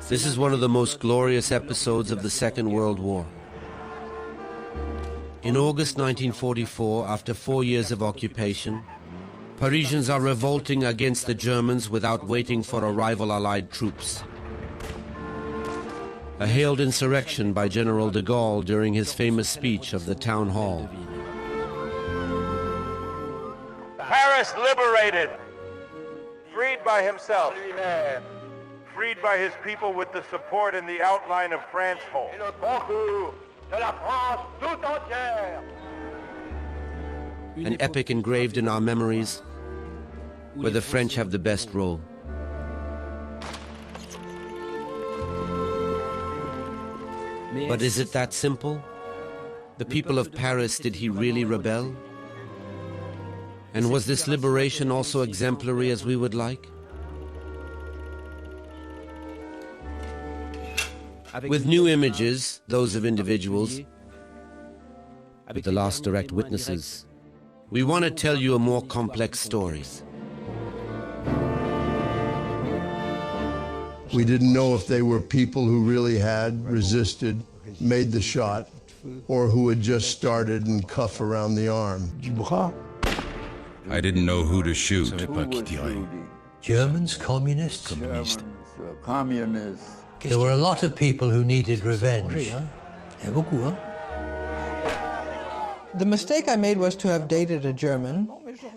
This is one of the most glorious episodes of the Second World War. In August 1944, after 4 years of occupation, Parisians are revolting against the Germans without waiting for arrival Allied troops. A hailed insurrection by General de Gaulle during his famous speech of the town hall. Paris liberated, freed by himself, freed by his people with the support and the outline of France whole. An epic engraved in our memories, where the French have the best role. But is it that simple? The people of Paris, did he really rebel? And was this liberation also exemplary as we would like? With new images, those of individuals, with the last direct witnesses, we want to tell you a more complex story. We didn't know if they were people who really had resisted, made the shot, or who had just started and cuff around the arm. I didn't know who to shoot. Germans, communists? There were a lot of people who needed revenge. The mistake I made was to have dated a German.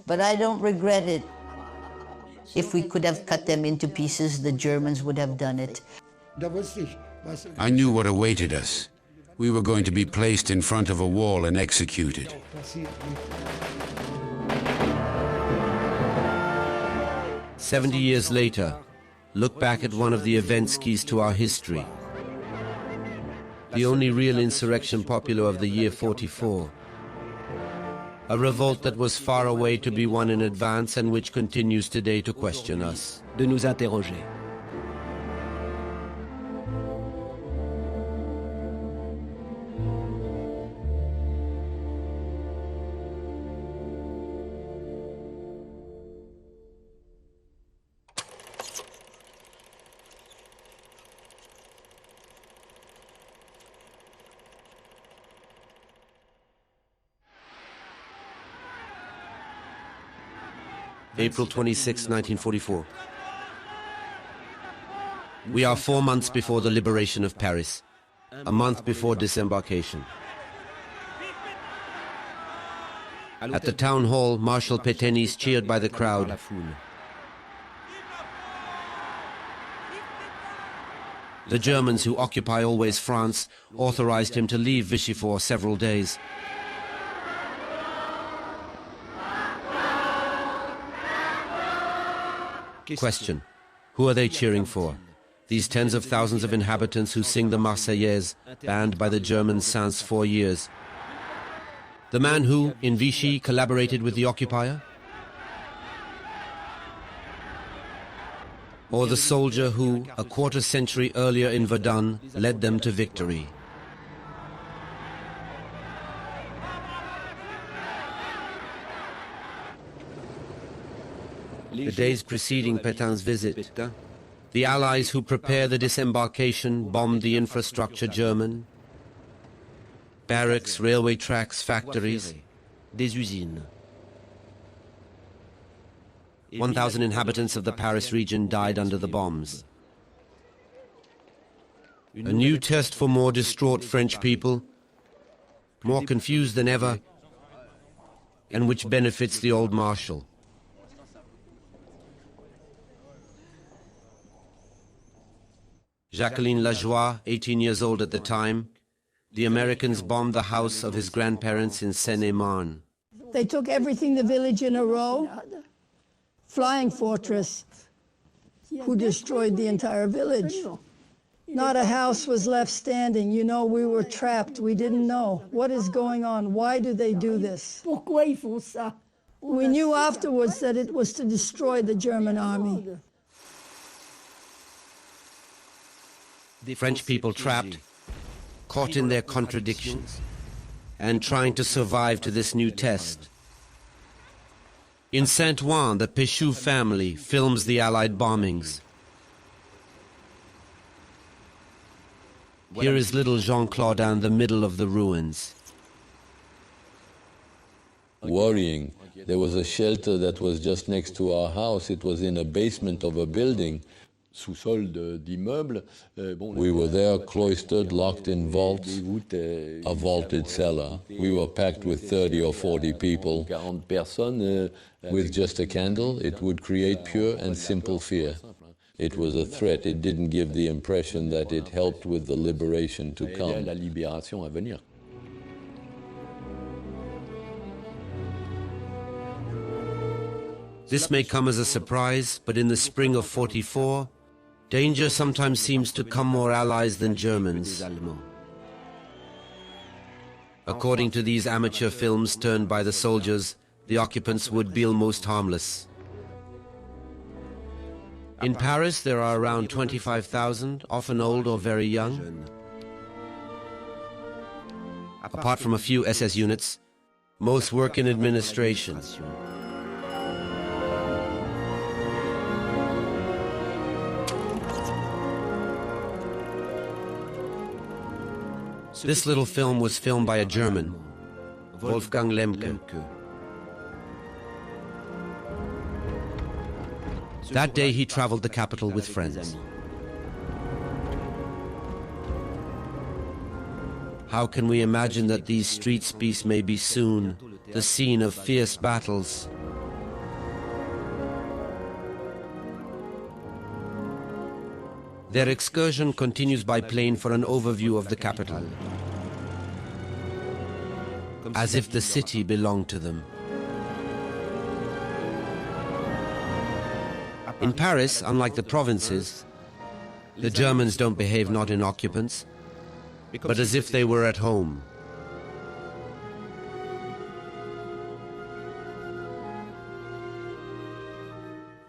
But I don't regret it. If we could have cut them into pieces, the Germans would have done it. I knew what awaited us. We were going to be placed in front of a wall and executed. "70 years later, look back at one of the events keys to our history. The only real insurrection popular of the year 44. A revolt that was far away to be won in advance and which continues today to question us. De nous interroger. April 26, 1944. We are 4 months before the liberation of Paris, a month before disembarkation. At the town hall, Marshal Pétain is cheered by the crowd. The Germans, who occupy always France, authorized him to leave Vichy for several days. Question: who are they cheering for? These tens of thousands of inhabitants who sing the Marseillaise, banned by the Germans since 4 years. The man who, in Vichy, collaborated with the occupier? Or the soldier who, a quarter century earlier in Verdun, led them to victory? The days preceding Pétain's visit, the Allies who prepare the disembarkation bombed the infrastructure German. Barracks, railway tracks, factories, des usines. 1,000 inhabitants of the Paris region died under the bombs. A new test for more distraught French people, more confused than ever, and which benefits the old Marshal. Jacqueline Lajoie, 18 years old at the time, the Americans bombed the house of his grandparents in Seine-et-Marne. They took everything, the village in a row. Flying fortress, who destroyed the entire village. Not a house was left standing. You know, we were trapped. We didn't know. What is going on? Why do they do this? We knew afterwards that it was to destroy the German army. The French people trapped, caught in their contradictions, and trying to survive to this new test. In Saint-Ouen, the Péchou family films the Allied bombings. Here is little Jean-Claude in the middle of the ruins. Worrying. There was a shelter that was just next to our house. It was in a basement of a building. We were there cloistered, locked in vaults, a vaulted cellar. We were packed with 30 or 40 people. With just a candle, it would create pure and simple fear. It was a threat. It didn't give the impression that it helped with the liberation to come. This may come as a surprise, but in the spring of '44, danger sometimes seems to come more allies than Germans. According to these amateur films turned by the soldiers, the occupants would be almost harmless. In Paris, there are around 25,000, often old or very young. Apart from a few SS units, most work in administration. This little film was filmed by a German, Wolfgang Lemke. That day he traveled the capital with friends. How can we imagine that these street speaks may be soon the scene of fierce battles? Their excursion continues by plane for an overview of the capital, as if the city belonged to them. In Paris, unlike the provinces, the Germans don't behave not in occupants, but as if they were at home.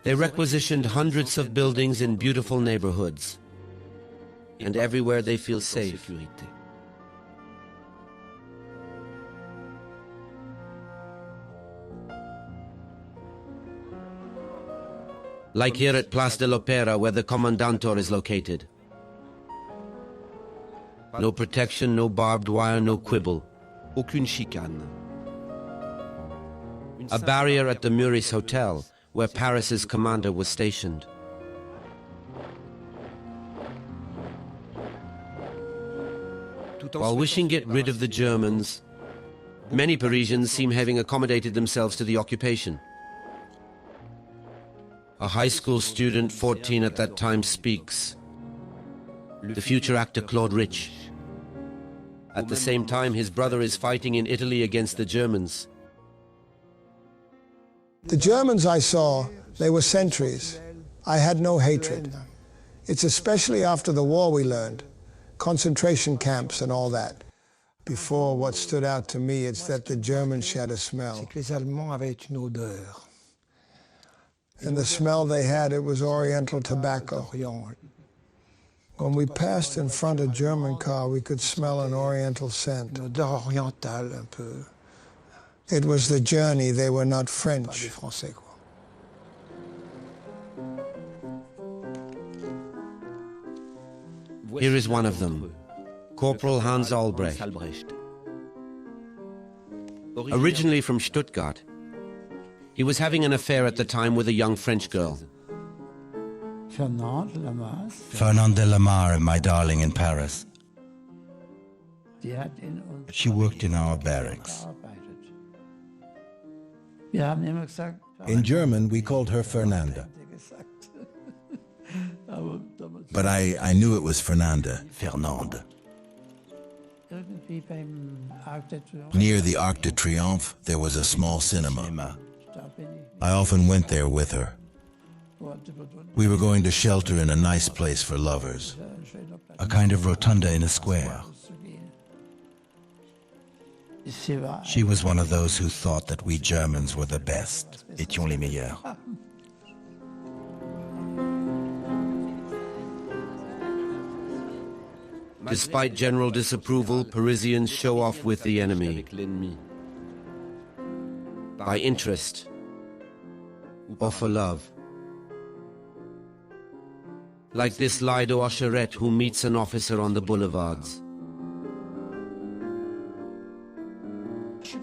They requisitioned hundreds of buildings in beautiful neighborhoods, and everywhere they feel safe. Like here at Place de l'Opéra, where the Kommandantur is located. No protection, no barbed wire, no quibble. Aucune chicane. A barrier at the Meurice Hotel, where Paris's commander was stationed. While wishing to get rid of the Germans, many Parisians seem having accommodated themselves to the occupation. A high school student, 14 at that time, speaks. The future actor Claude Rich. At the same time, his brother is fighting in Italy against the Germans. The Germans I saw, they were sentries. I had no hatred. It's especially after the war we learned. Concentration camps and all that. Before, what stood out to me is that the Germans had a smell. And the smell they had, it was Oriental tobacco. When we passed in front of a German car, we could smell an Oriental scent. It was the journey, they were not French. Here is one of them, Corporal Hans Albrecht. Originally from Stuttgart, he was having an affair at the time with a young French girl. Fernand de Lamar, my darling, in Paris. She worked in our barracks. In German, we called her Fernanda. But I knew it was Fernanda, Fernande. Near the Arc de Triomphe, there was a small cinema. I often went there with her. We were going to shelter in a nice place for lovers, a kind of rotunda in a square. She was one of those who thought that we Germans were the best, étions les meilleurs. Despite general disapproval, Parisians show off with the enemy. By interest or for love. like this Lido usherette who meets an officer on the boulevards.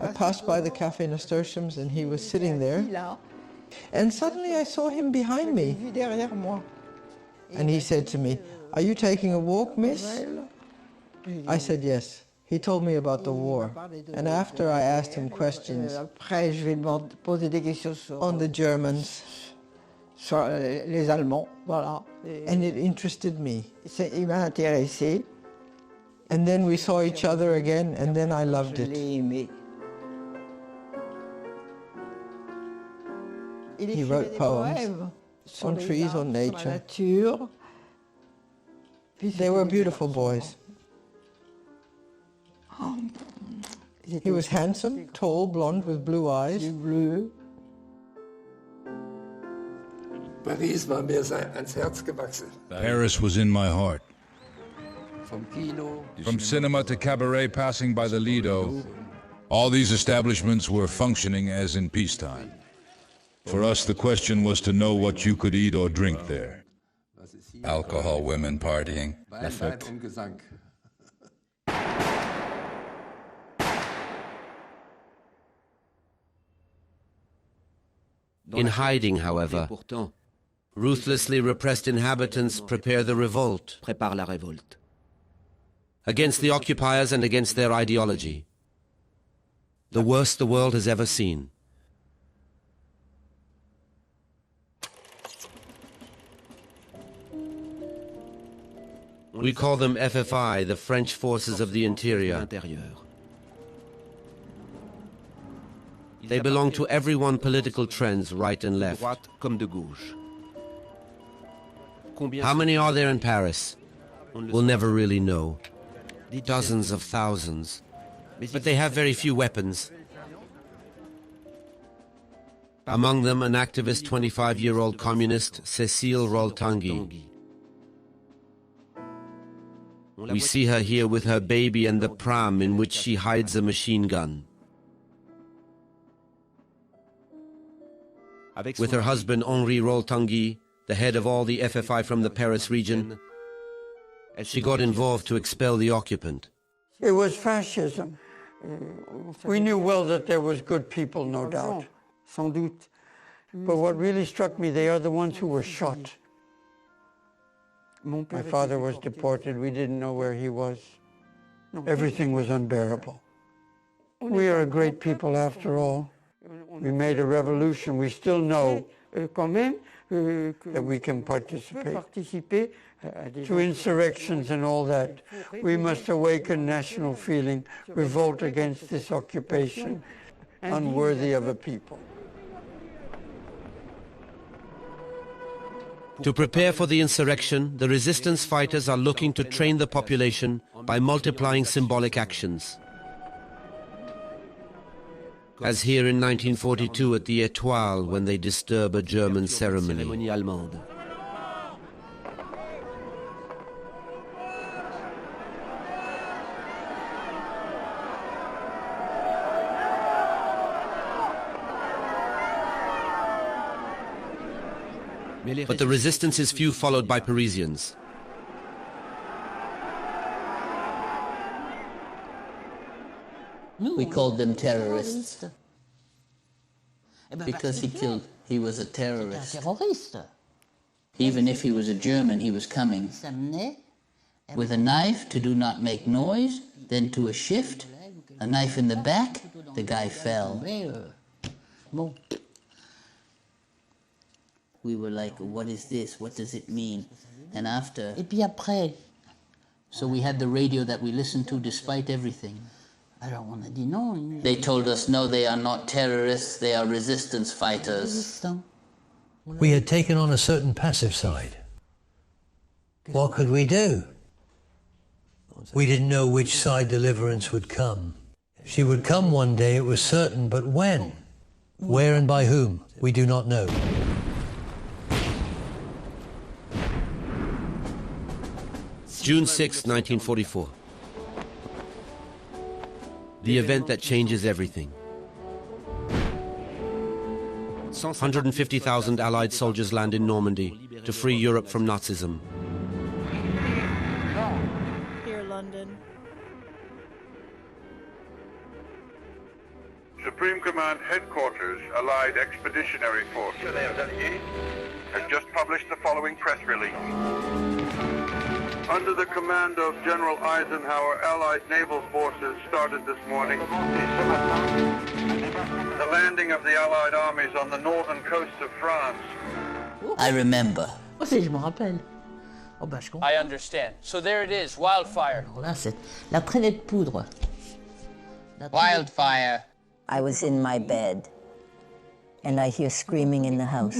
I passed by the Café Nasturtiums and he was sitting there. And suddenly I saw him behind me. And he said to me, "Are you taking a walk, miss?" I said yes. He told me about the war. And after I asked him questions on the Germans. And it interested me. And then we saw each other again, and then I loved it. He wrote poems on trees, on nature. They were beautiful boys. He was handsome, tall, blonde, with blue eyes. Paris was in my heart. From cinema to cabaret, passing by the Lido, all these establishments were functioning as in peacetime. For us, the question was to know what you could eat or drink there. Alcohol, women, partying. La fête. In hiding, however, ruthlessly repressed inhabitants prepare the revolt against the occupiers and against their ideology. The worst the world has ever seen. We call them FFI, the French Forces of the Interior. They belong to every one political trends, right and left. How many are there in Paris? We'll never really know. Dozens of thousands. But they have very few weapons. Among them, an activist 25-year-old communist, Cécile Roltanguy. We see her here with her baby and the pram in which she hides a machine gun. With her husband Henri Roltanguy, the head of all the FFI from the Paris region, she got involved to expel the occupant. It was fascism. We knew well that there was good people, no doubt. Sans doute. But what really struck me, they are the ones who were shot. My father was deported. We didn't know where he was. Everything was unbearable. We are a great people after all. We made a revolution. We still know that we can participate to insurrections and all that. We must awaken national feeling, revolt against this occupation, unworthy of a people. To prepare for the insurrection, the resistance fighters are looking to train the population by multiplying symbolic actions. As here in 1942 at the Étoile when they disturb a German ceremony. But the resistance is few, followed by Parisians. We called them terrorists because he was a terrorist. Even if he was a German, he was coming with a knife to do not make noise, then to a shift, a knife in the back, the guy fell. We were like, what is this? What does it mean? And after, so we had the radio that we listened to despite everything. They told us, no, they are not terrorists, they are resistance fighters. We had taken on a certain passive side. What could we do? We didn't know which side deliverance would come. She would come one day, it was certain, but when? Where and by whom? We do not know. June 6, 1944. The event that changes everything. 150,000 Allied soldiers land in Normandy to free Europe from Nazism. Supreme Command Headquarters, Allied Expeditionary Force, has just published the following press release. Under the command of General Eisenhower, Allied naval forces started this morning the landing of the Allied armies on the northern coast of France. I remember. I understand. So there it is, wildfire. Là, c'est la traînée de poudre. Wildfire. I was in my bed, and I hear screaming in the house.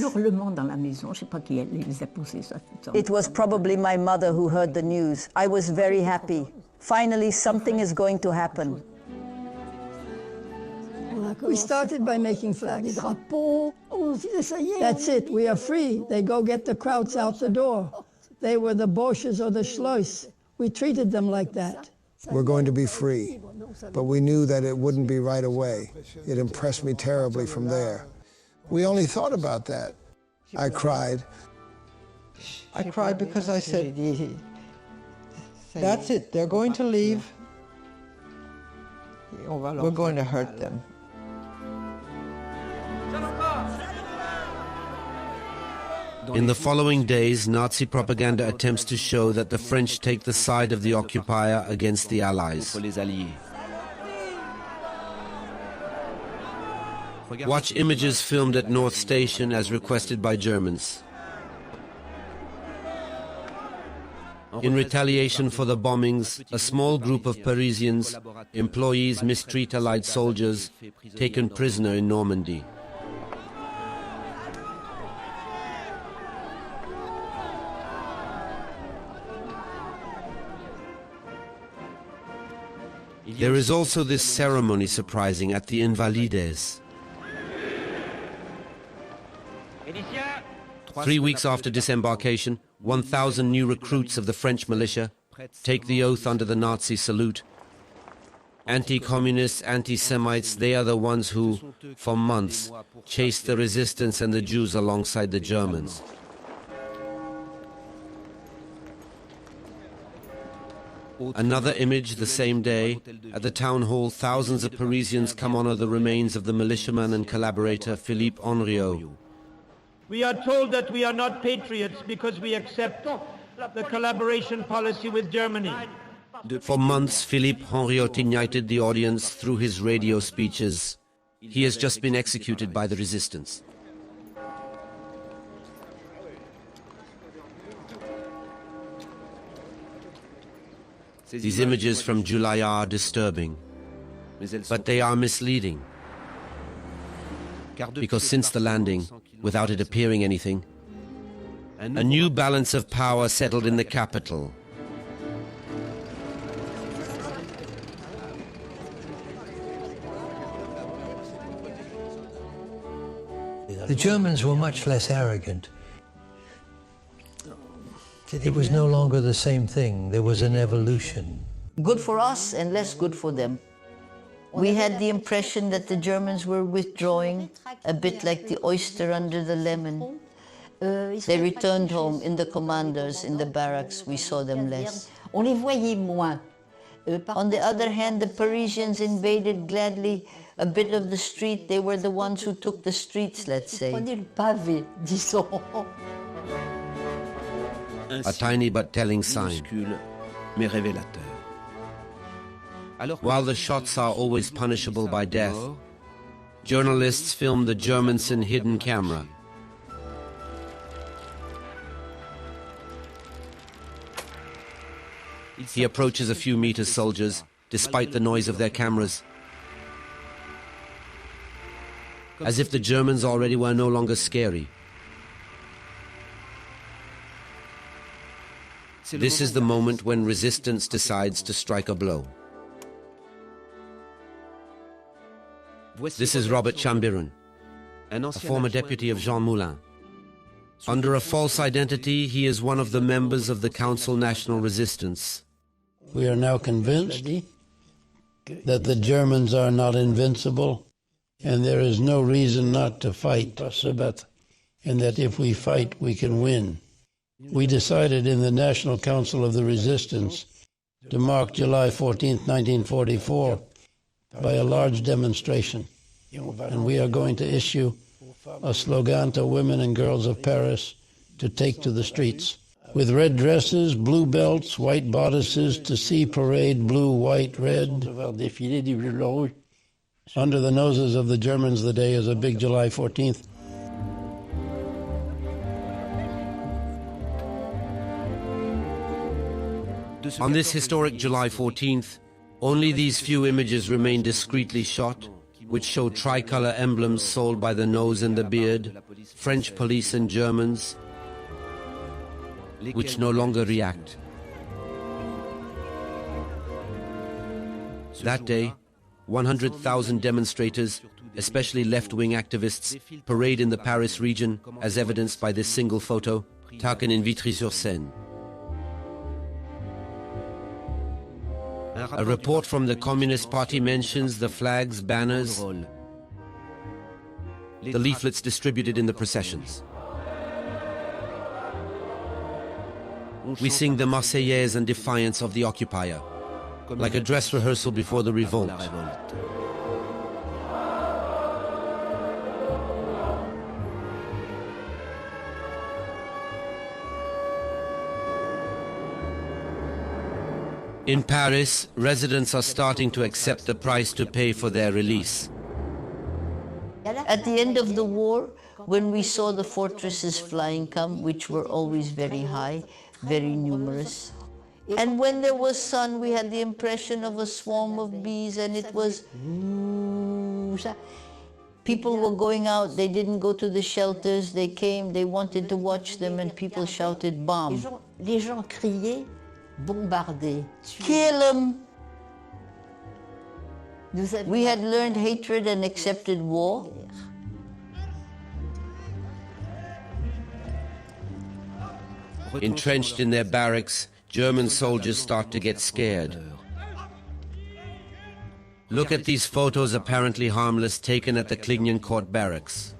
It was probably my mother who heard the news. I was very happy. Finally, something is going to happen. We started by making flags. That's it, we are free. They go get the krauts out the door. They were the Boches or the Schloss. We treated them like that. We're going to be free, but we knew that it wouldn't be right away. It impressed me terribly from there. We only thought about that. I cried. I cried because I said, that's it, they're going to leave. We're going to hurt them. In the following days, Nazi propaganda attempts to show that the French take the side of the occupier against the Allies. Watch images filmed at North Station as requested by Germans. In retaliation for the bombings, a small group of Parisians, employees, mistreat Allied soldiers, taken prisoner in Normandy. There is also this ceremony surprising at the Invalides. 3 weeks after disembarkation, 1,000 new recruits of the French militia take the oath under the Nazi salute. Anti-communists, anti-Semites, they are the ones who, for months, chased the resistance and the Jews alongside the Germans. Another image the same day. At the town hall, thousands of Parisians come honor the remains of the militiaman and collaborator Philippe Henriot. We are told that we are not patriots because we accept the collaboration policy with Germany. For months, Philippe Henriot ignited the audience through his radio speeches. He has just been executed by the resistance. These images from July are disturbing, but they are misleading. Because since the landing, without it appearing anything, a new balance of power settled in the capital. The Germans were much less arrogant. It was no longer the same thing. There was an evolution. Good for us and less good for them. We had the impression that the Germans were withdrawing, a bit like the oyster under the lemon. They returned home in the commanders, in the barracks. We saw them less. On the other hand, the Parisians invaded gladly a bit of the street. They were the ones who took the streets, let's say. A tiny but telling sign. While the shots are always punishable by death, journalists film the Germans in hidden camera. He approaches a few meters soldiers, despite the noise of their cameras. As if the Germans already were no longer scary. This is the moment when resistance decides to strike a blow. This is Robert Chambiron, a former deputy of Jean Moulin. Under a false identity, he is one of the members of the Council National Resistance. We are now convinced that the Germans are not invincible, and there is no reason not to fight, and that if we fight, we can win. We decided in the National Council of the Resistance to mark July 14, 1944, by a large demonstration. And we are going to issue a slogan to women and girls of Paris to take to the streets. With red dresses, blue belts, white bodices, to see parade blue, white, red. Under the noses of the Germans, the day is a big July 14th. On this historic July 14th, only these few images remain discreetly shot, which show tricolor emblems sold by the nose and the beard, French police and Germans, which no longer react. That day, 100,000 demonstrators, especially left-wing activists, parade in the Paris region, as evidenced by this single photo, taken in Vitry-sur-Seine. A report from the Communist Party mentions the flags, banners, the leaflets distributed in the processions. We sing the Marseillaise in defiance of the occupier, like a dress rehearsal before the revolt. In Paris, residents are starting to accept the price to pay for their release. At the end of the war, when we saw the fortresses flying come, which were always very high, very numerous, and when there was sun, we had the impression of a swarm of bees, and it was... People were going out, they didn't go to the shelters, they came, they wanted to watch them, and people shouted, bomb. Les gens criaient, bombarder, kill them. We had learned hatred and accepted war. Entrenched in their barracks, German soldiers start to get scared. Look at these photos, apparently harmless, taken at the Clignancourt barracks.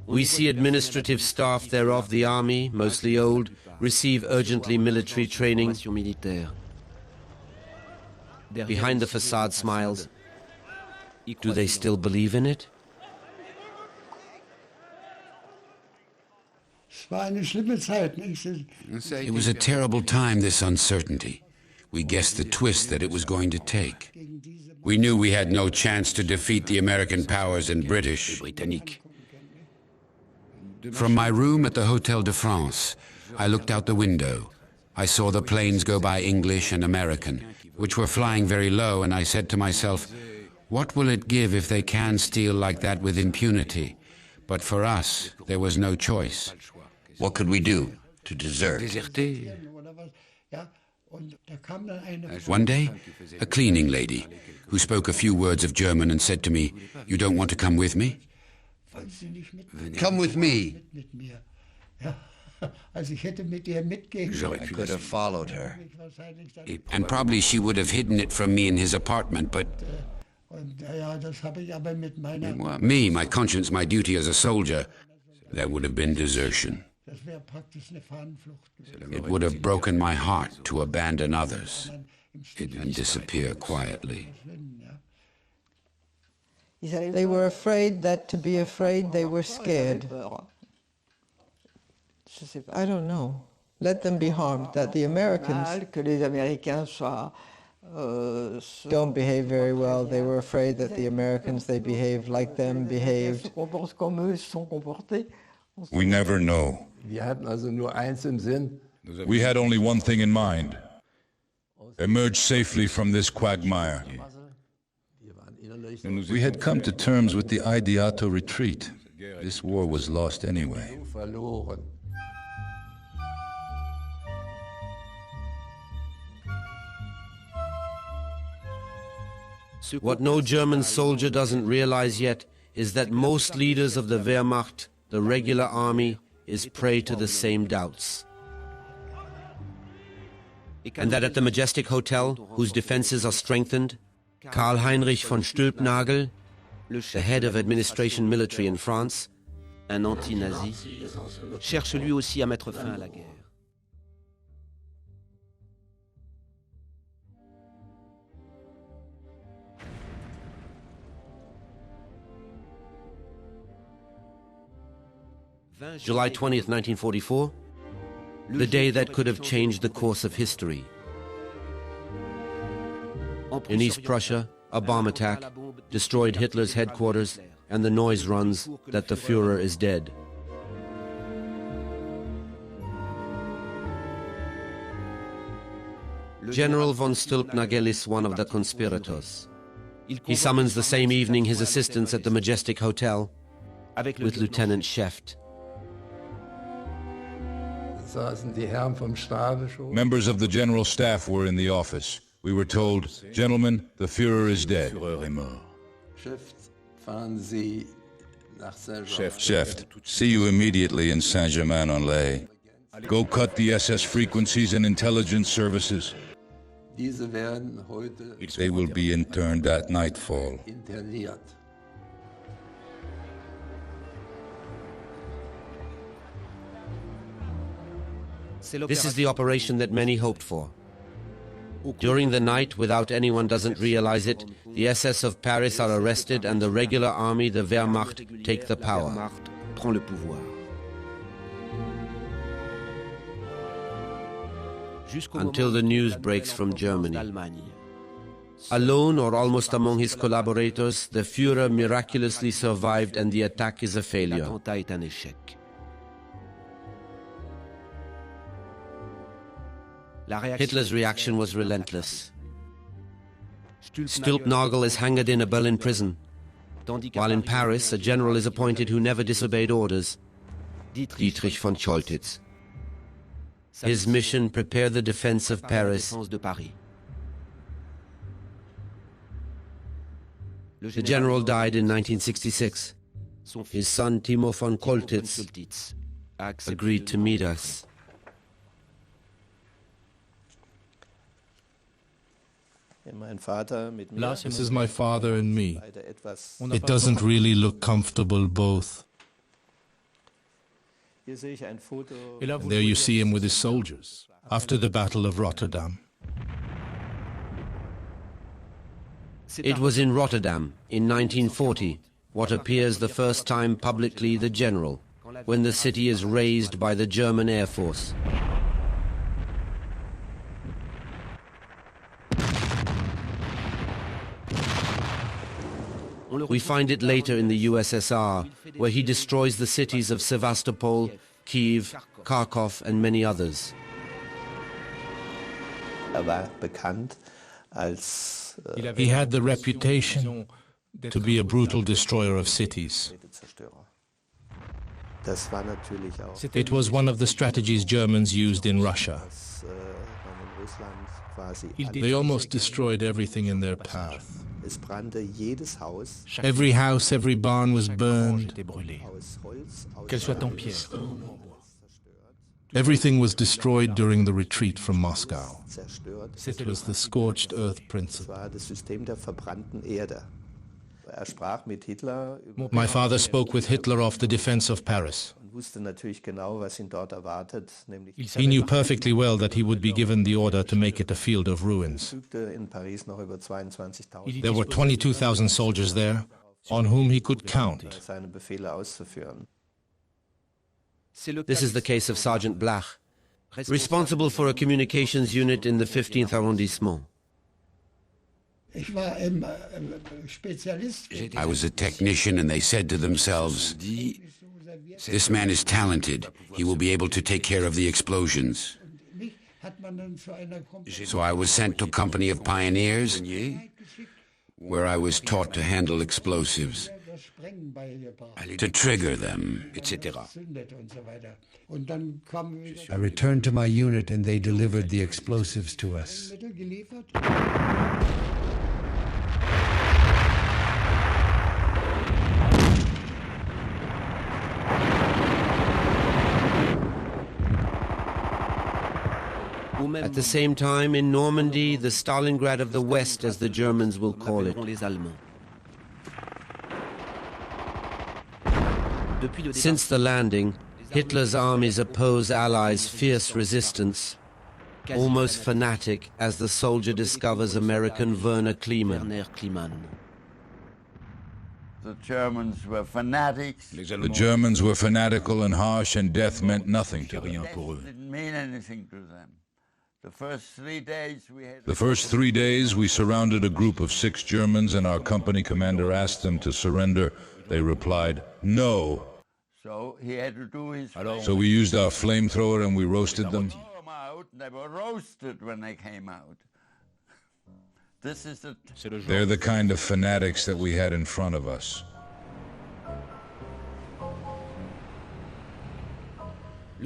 We see administrative staff thereof, the army, mostly old, receive urgently military training. Behind the facade smiles. Do they still believe in it? It was a terrible time, this uncertainty. We guessed the twist that it was going to take. We knew we had no chance to defeat the American powers and British. From my room at the Hotel de France, I looked out the window. I saw the planes go by, English and American, which were flying very low, and I said to myself, what will it give if they can steal like that with impunity? But for us, there was no choice. What could we do? To desert? One day, a cleaning lady, who spoke a few words of German and said to me, you don't want to come with me? Come with me. I could have followed her. And probably she would have hidden it from me in his apartment, but... me, my conscience, my duty as a soldier, that would have been desertion. It would have broken my heart to abandon others and disappear quietly. They were afraid that to be afraid they were scared. I don't know. Let them be harmed, that the Americans don't behave very well. They were afraid that the Americans, they behaved like them, behaved. We never know. We had only one thing in mind: emerge safely from this quagmire. We had come to terms with the idea to retreat. This war was lost anyway. What no German soldier doesn't realize yet is that most leaders of the Wehrmacht, the regular army, is prey to the same doubts. And that at the Majestic Hotel, whose defenses are strengthened, Karl Heinrich von Stülpnagel, the head of administration military in France, un anti-nazi, cherche lui aussi à mettre fin à la guerre. July 20th, 1944, the day that could have changed the course of history. In East Prussia, a bomb attack destroyed Hitler's headquarters, and the noise runs that the Führer is dead. General von Stülpnagel is one of the conspirators. He summons the same evening his assistants at the Majestic Hotel with Lieutenant Scheft. Members of the General Staff were in the office. We were told, "Gentlemen, the Führer is dead." Scheft, see you immediately in Saint-Germain-en-Laye. Go cut the SS frequencies and intelligence services. They will be interned at nightfall. This is the operation that many hoped for. During the night, without anyone doesn't realize it, the SS of Paris are arrested and the regular army, the Wehrmacht, take the power. Until the news breaks from Germany. Alone or almost among his collaborators, the Führer miraculously survived and the attack is a failure. Hitler's reaction was relentless. Stülpnagel is hanged in a Berlin prison, while in Paris a general is appointed who never disobeyed orders, Dietrich von Choltitz. His mission: prepare the defense of Paris. The general died in 1966. His son Timo von Choltitz agreed to meet us. This is my father and me. It doesn't really look comfortable both. And there you see him with his soldiers, after the Battle of Rotterdam. It was in Rotterdam, in 1940, what appears the first time publicly the general, when the city is razed by the German Air Force. We find it later in the USSR, where he destroys the cities of Sevastopol, Kiev, Kharkov, and many others. He had the reputation to be a brutal destroyer of cities. It was one of the strategies Germans used in Russia. They almost destroyed everything in their path. Every house, every barn was burned. Everything was destroyed during the retreat from Moscow. It was the scorched earth principle. My father spoke with Hitler of the defense of Paris. He knew perfectly well that he would be given the order to make it a field of ruins. There were 22,000 soldiers there, on whom he could count. This is the case of Sergeant Blach, responsible for a communications unit in the 15th arrondissement. I was a technician, and they said to themselves, "This man is talented. He will be able to take care of the explosions." So I was sent to a company of pioneers, where I was taught to handle explosives, to trigger them, etc. I returned to my unit and they delivered the explosives to us. At the same time, in Normandy, the Stalingrad of the West, as the Germans will call it. Since the landing, Hitler's armies oppose Allies' fierce resistance, almost fanatic as the soldier discovers American Werner Kleeman. The Germans were fanatics. The Germans were fanatical and harsh, and death meant nothing to them. Didn't mean anything to them. The first 3 days we surrounded a group of 6 Germans, and our company commander asked them to surrender. They replied, "No." So he had to do his... So we used our flamethrower and we roasted them. They were roasted when they came out. They're the kind of fanatics that we had in front of us.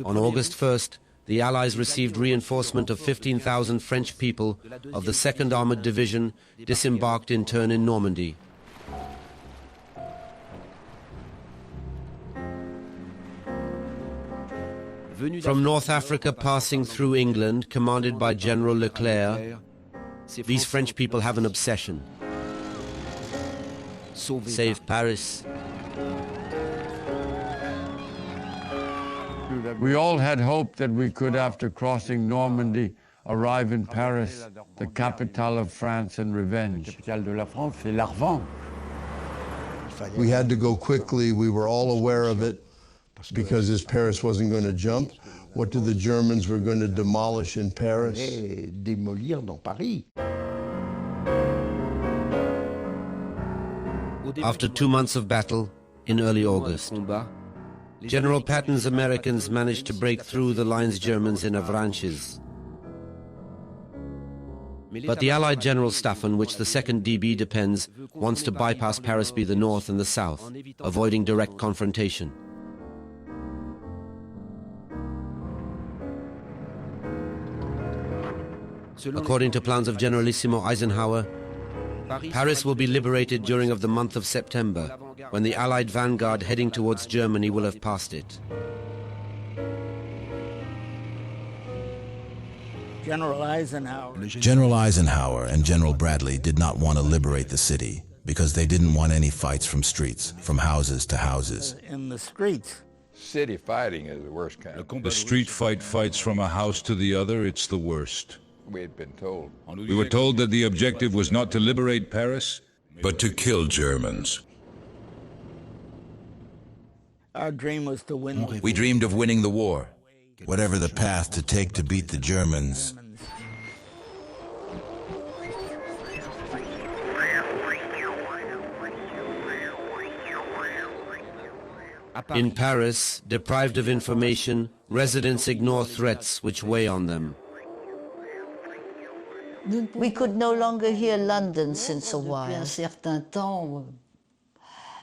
On August 1st, the Allies received reinforcement of 15,000 French people of the 2nd Armored Division, disembarked in turn in Normandy. From North Africa passing through England, commanded by General Leclerc, these French people have an obsession. Save Paris. We all had hope that we could, after crossing Normandy, arrive in Paris, the capital of France, and revenge. We had to go quickly. We were all aware of it, because this Paris wasn't going to jump. What the Germans were going to demolish in Paris? After 2 months of battle, in early August, General Patton's Americans managed to break through the line's Germans in Avranches. But the Allied General Staff, on which the 2nd DB depends, wants to bypass Paris by the north and the south, avoiding direct confrontation. According to plans of Generalissimo Eisenhower, Paris will be liberated during the month of September, when the Allied vanguard heading towards Germany will have passed it. General Eisenhower and General Bradley did not want to liberate the city because they didn't want any fights from streets, from houses to houses. In the streets. City fighting is the worst kind. The street fights from a house to the other, it's the worst. We had been told. We were told that the objective was not to liberate Paris, but to kill Germans. Our dream was to win. We dreamed of winning the war, whatever the path to take to beat the Germans. In Paris, deprived of information, residents ignore threats which weigh on them. We could no longer hear London since a while.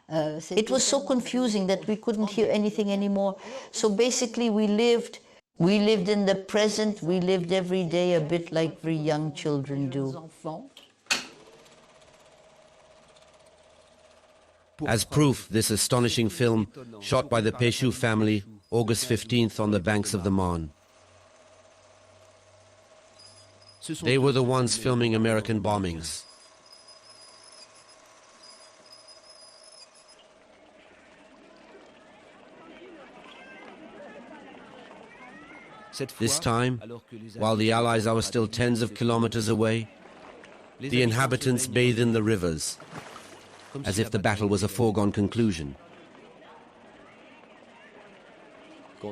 It was so confusing that we couldn't hear anything anymore. So basically we lived in the present, we lived every day a bit like very young children do. As proof, this astonishing film, shot by the Péchou family, August 15th on the banks of the Marne. They were the ones filming American bombings. This time, while the Allies are still tens of kilometers away, the inhabitants bathe in the rivers, as if the battle was a foregone conclusion.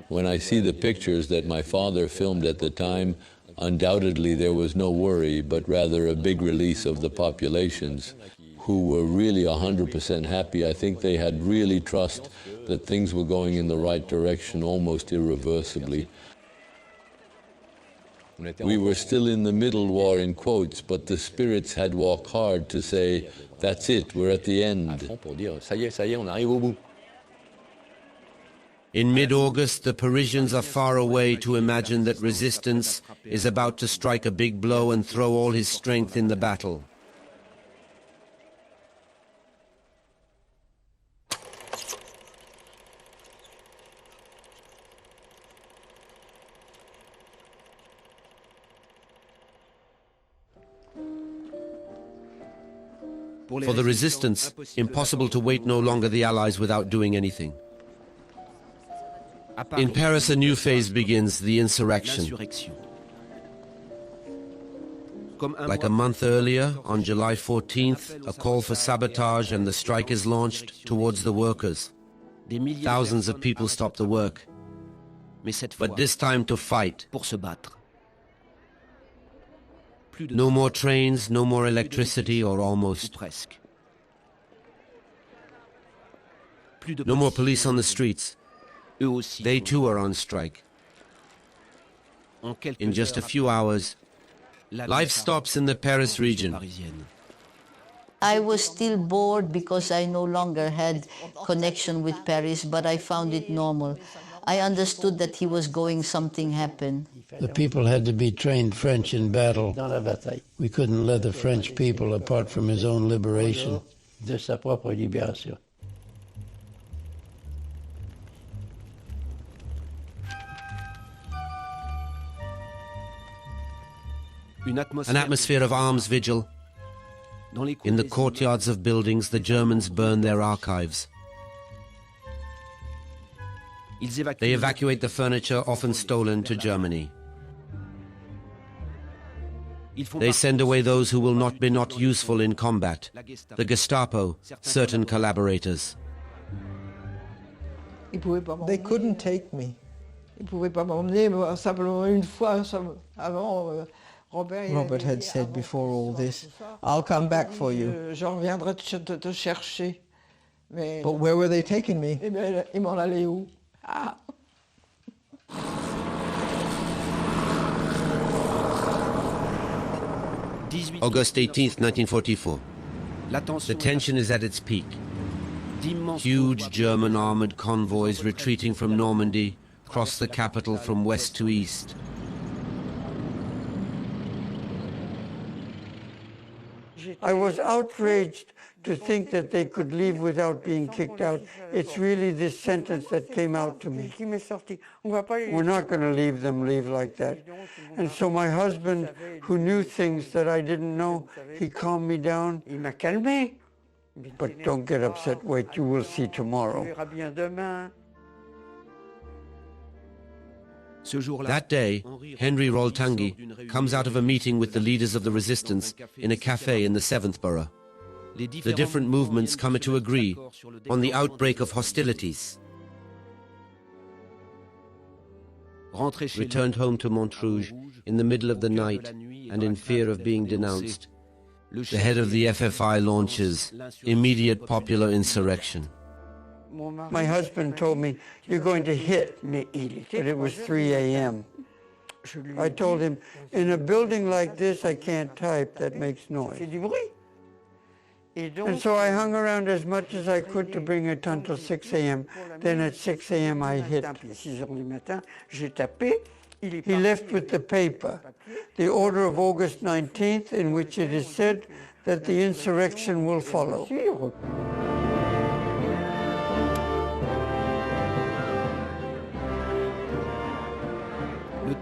When I see the pictures that my father filmed at the time, undoubtedly there was no worry, but rather a big release of the populations who were really 100% happy. I think they had really trust that things were going in the right direction almost irreversibly. We were still in the middle war in quotes, but the spirits had walked hard to say, that's it, we're at the end. In mid-August, the Parisians are far away to imagine that resistance is about to strike a big blow and throw all his strength in the battle. For the resistance, impossible to wait no longer the Allies without doing anything. In Paris, a new phase begins, the insurrection. Like a month earlier, on July 14th, a call for sabotage and the strike is launched towards the workers. Thousands of people stop the work, but this time to fight. No more trains, no more electricity, or almost. No more police on the streets. They too are on strike. In just a few hours, life stops in the Paris region. I was still bored because I no longer had connection with Paris, but I found it normal. I understood that he was going something happen. The people had to be trained French in battle. We couldn't let the French people, apart from his own liberation. An atmosphere of arms vigil. In the courtyards of buildings, the Germans burn their archives. They evacuate the furniture, often stolen, to Germany. They send away those who will not be useful in combat. The Gestapo, certain collaborators. They couldn't take me. Robert had said before all this, I'll come back for you. But where were they taking me? August 18th, 1944. The tension is at its peak. Huge German armored convoys retreating from Normandy cross the capital from west to east. I was outraged to think that they could leave without being kicked out. It's really this sentence that came out to me. We're not going to leave them leave like that. And so my husband, who knew things that I didn't know, he calmed me down. But don't get upset, wait, you will see tomorrow. That day, Henry Roltanguy comes out of a meeting with the leaders of the resistance in a cafe in the 7th borough. The different movements come to agree on the outbreak of hostilities. Returned home to Montrouge in the middle of the night and in fear of being denounced, the head of the FFI launches immediate popular insurrection. My husband told me, you're going to hit me, but it was 3 a.m. I told him, in a building like this, I can't type, that makes noise. And so I hung around as much as I could to bring it until 6 a.m. Then at 6 a.m. I hit. He left with the paper, the order of August 19th, in which it is said that the insurrection will follow.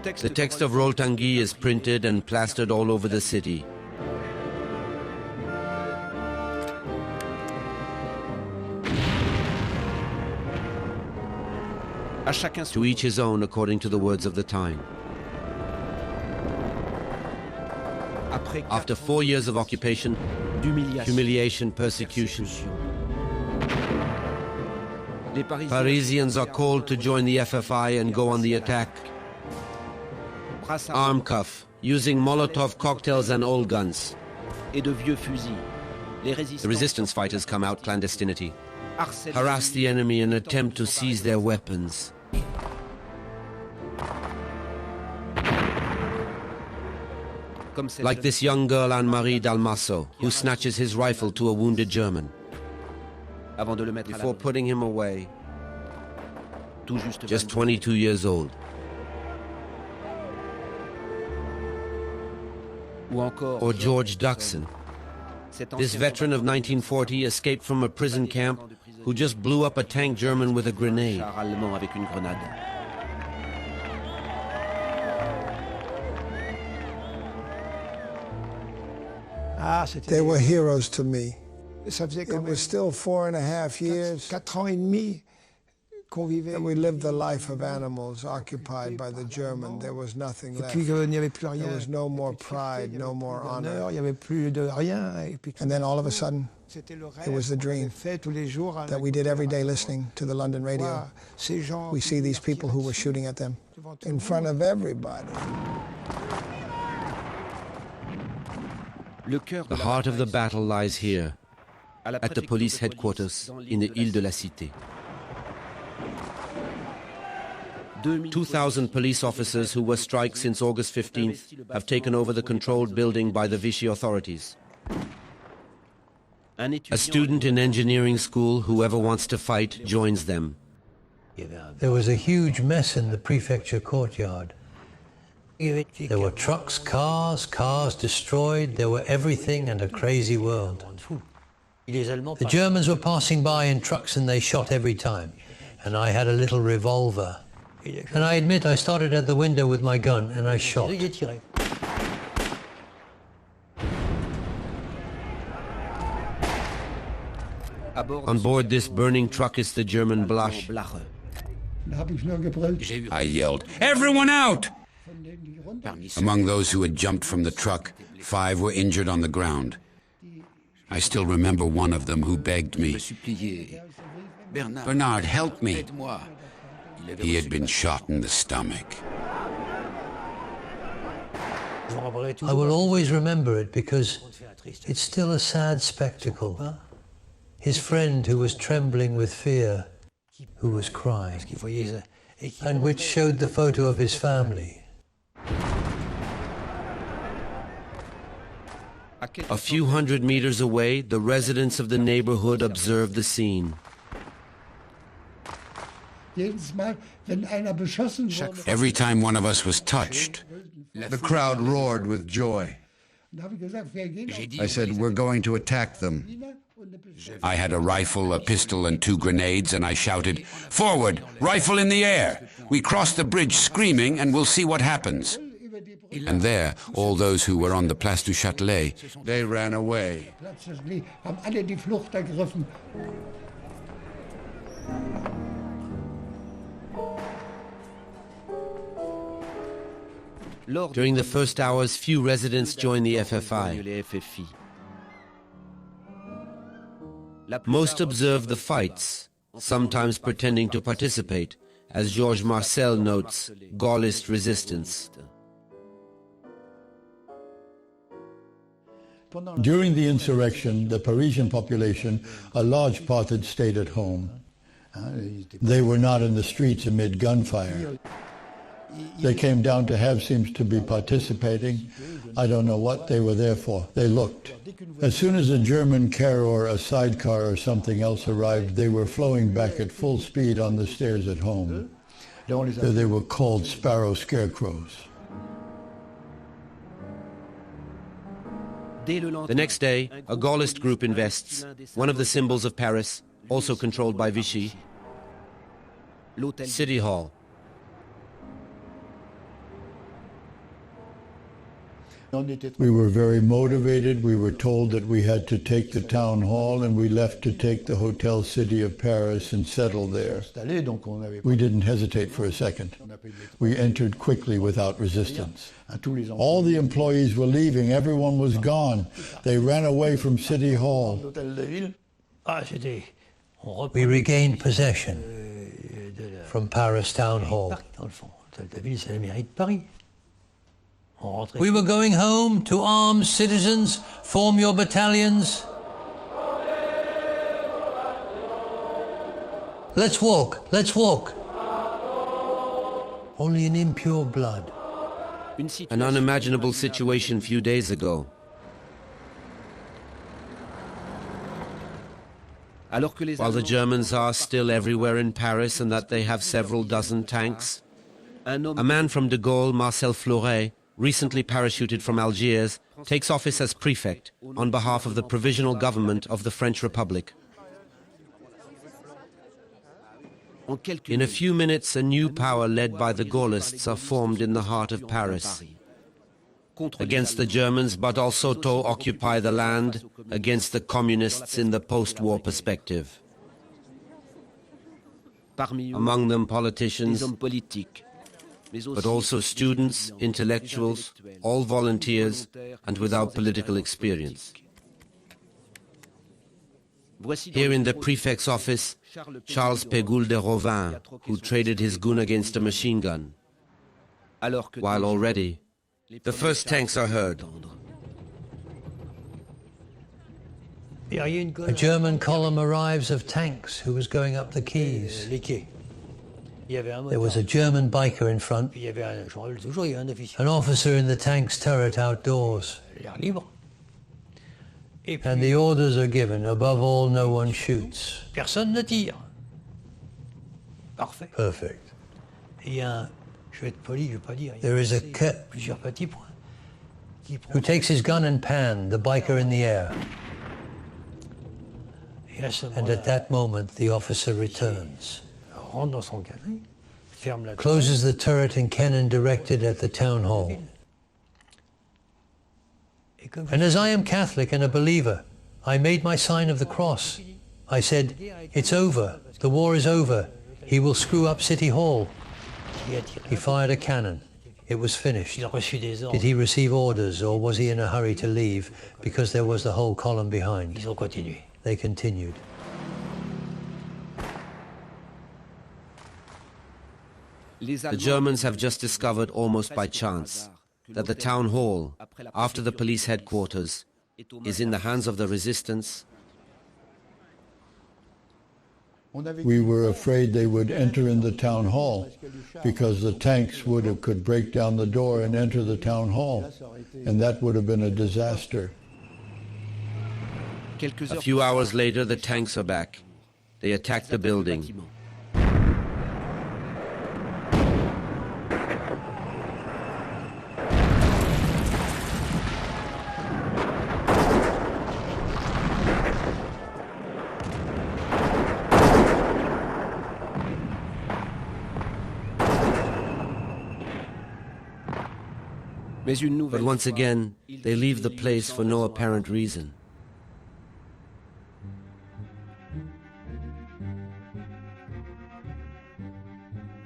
The text of Roltanguy is printed and plastered all over the city. To each his own, according to the words of the time. After 4 years of occupation, humiliation, persecution, Parisians are called to join the FFI and go on the attack. Arm cuff, using Molotov cocktails and old guns. The resistance fighters come out clandestinity, harass the enemy and attempt to seize their weapons. Like this young girl Anne-Marie Dalmasso, who snatches his rifle to a wounded German. Before putting him away, just 22 years old. Or George Duxon, this veteran of 1940 escaped from a prison camp who just blew up a tank German with a grenade. They were heroes to me. It was still 4.5 years And we lived the life of animals occupied by the German. There was nothing left. There was no more pride, no more honor. And then all of a sudden, it was the dream that we did every day listening to the London radio. We see these people who were shooting at them in front of everybody. The heart of the battle lies here, at the police headquarters in the Ile de la Cité. 2,000 police officers who were striked since August 15th have taken over the controlled building by the Vichy authorities. A student in engineering school, whoever wants to fight, joins them. There was a huge mess in the prefecture courtyard. There were trucks, cars destroyed. There were everything and a crazy world. The Germans were passing by in trucks and they shot every time. And I had a little revolver. And I admit I started at the window with my gun and I shot. On board this burning truck is the German Blasch. I yelled, "Everyone out!" Among those who had jumped from the truck, 5 were injured on the ground. I still remember one of them who begged me, "Bernard, help me." He had been shot in the stomach. I will always remember it because it's still a sad spectacle. His friend who was trembling with fear, who was crying, and which showed the photo of his family. A few hundred meters away, the residents of the neighborhood observed the scene. Every time one of us was touched, the crowd roared with joy. I said, "We're going to attack them." I had a rifle, a pistol, and 2 grenades, and I shouted, "Forward! Rifle in the air! We cross the bridge screaming, and we'll see what happens." And there, all those who were on the Place du Châtelet, they ran away. During the first hours, few residents joined the FFI. Most observed the fights, sometimes pretending to participate, as Georges Marcel notes, Gaullist resistance. During the insurrection, the Parisian population, a large part had stayed at home. They were not in the streets amid gunfire. They came down to have seems to be participating. I don't know what they were there for. They looked. As soon as a German carrier or a sidecar or something else arrived, they were flowing back at full speed on the stairs at home. They were called sparrow scarecrows. The next day, a Gaullist group invests, one of the symbols of Paris, also controlled by Vichy, City Hall. We were very motivated. We were told that we had to take the town hall, and we left to take the Hotel City of Paris and settle there. We didn't hesitate for a second. We entered quickly without resistance. All the employees were leaving. Everyone was gone. They ran away from City Hall. We regained possession from Paris Town Hall. We were going home. To arms, citizens, form your battalions. Let's walk, let's walk. Only in impure blood. An unimaginable situation few days ago. While the Germans are still everywhere in Paris and that they have several dozen tanks, a man from de Gaulle, Marcel Fleuret, recently parachuted from Algiers, takes office as prefect on behalf of the provisional government of the French Republic. In a few minutes, a new power led by the Gaullists are formed in the heart of Paris. Against the Germans, but also to occupy the land, against the communists in the post-war perspective. among them politicians, but also students, intellectuals, all volunteers and without political experience. Here in the prefect's office, Charles Pégoul de Rovin, who traded his gun against a machine gun, while already the first tanks are heard. A German column arrives of tanks who was going up the quays. There was a German biker in front, an officer in the tank's turret outdoors. And the orders are given, above all, no one shoots. Perfect. There is a who takes his gun and pan, the biker in the air. And at that moment, the officer returns, closes the turret and cannon directed at the town hall. And as I am Catholic and a believer, I made my sign of the cross. I said, it's over, the war is over, he will screw up City Hall. He fired a cannon. It was finished. Did he receive orders, or was he in a hurry to leave because there was the whole column behind? They continued. The Germans have just discovered, almost by chance, that the town hall, after the police headquarters, is in the hands of the resistance. We were afraid they would enter in the town hall because the tanks could break down the door and enter the town hall, and that would have been a disaster. A few hours later, the tanks are back. They attack the building. But once again, they leave the place for no apparent reason.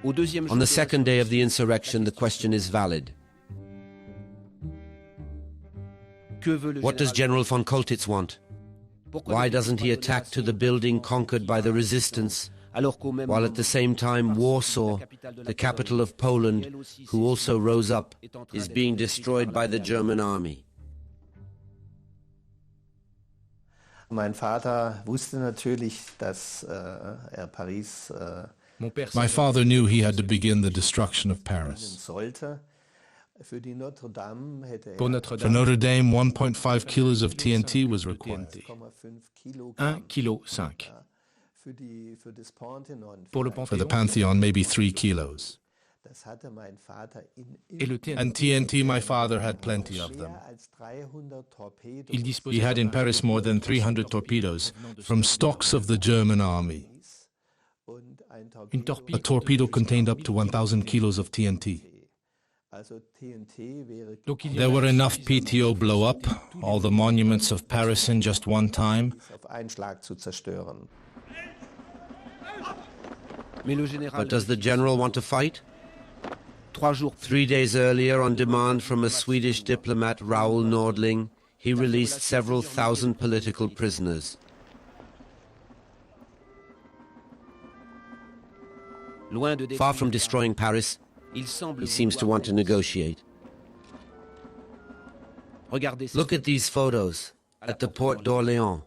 On the second day of the insurrection, the question is valid. What does General von Choltitz want? Why doesn't he attack to the building conquered by the resistance, while at the same time Warsaw, the capital of Poland, who also rose up, is being destroyed by the German army? Mein Vater wusste natürlich, dass Paris My father knew he had to begin the destruction of Paris. For Notre Dame, 1.5 kilos of TNT was required. 1,5 kilo. For the Pantheon, maybe 3 kilos. And TNT, my father had plenty of them. He had in Paris more than 300 torpedoes from stocks of the German army. A torpedo contained up to 1,000 kilos of TNT. There were enough PTO blow up all the monuments of Paris in just one time. But does the general want to fight? 3 days earlier, on demand from a Swedish diplomat, Raoul Nordling, he released several thousand political prisoners. Far from destroying Paris, he seems to want to negotiate. Look at these photos at the Porte d'Orléans.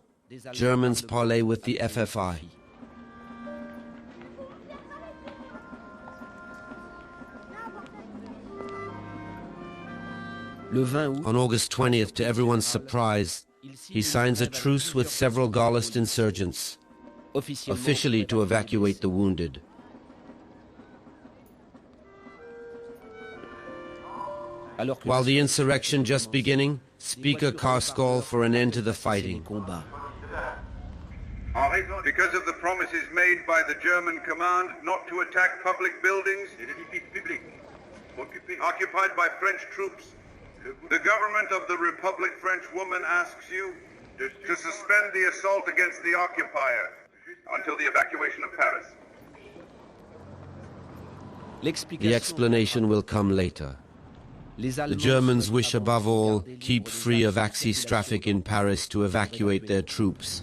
Germans parley with the FFI. On August 20th, to everyone's surprise, he signs a truce with several Gaullist insurgents, officially to evacuate the wounded. While the insurrection just beginning, Speaker Karskull for an end to the fighting. Because of the promises made by the German command not to attack public buildings occupied by French troops, the government of the Republic Frenchwoman asks you to suspend the assault against the occupier until the evacuation of Paris. The explanation will come later. The Germans wish above all keep free of Axis traffic in Paris to evacuate their troops.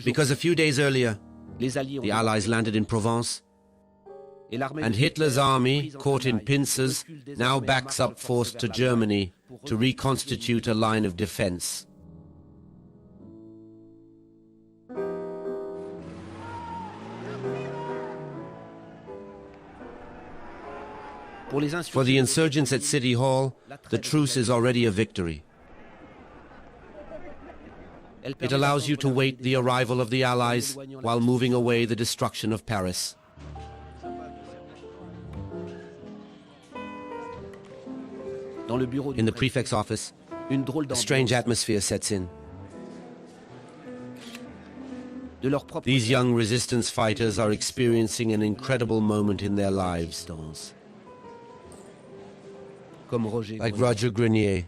Because a few days earlier, the Allies landed in Provence, and Hitler's army, caught in pincers, now backs up force to Germany to reconstitute a line of defense. For the insurgents at City Hall, the truce is already a victory. It allows you to wait the arrival of the Allies while moving away the destruction of Paris. In the prefect's office, a strange atmosphere sets in. These young resistance fighters are experiencing an incredible moment in their lives. Like Roger Grenier.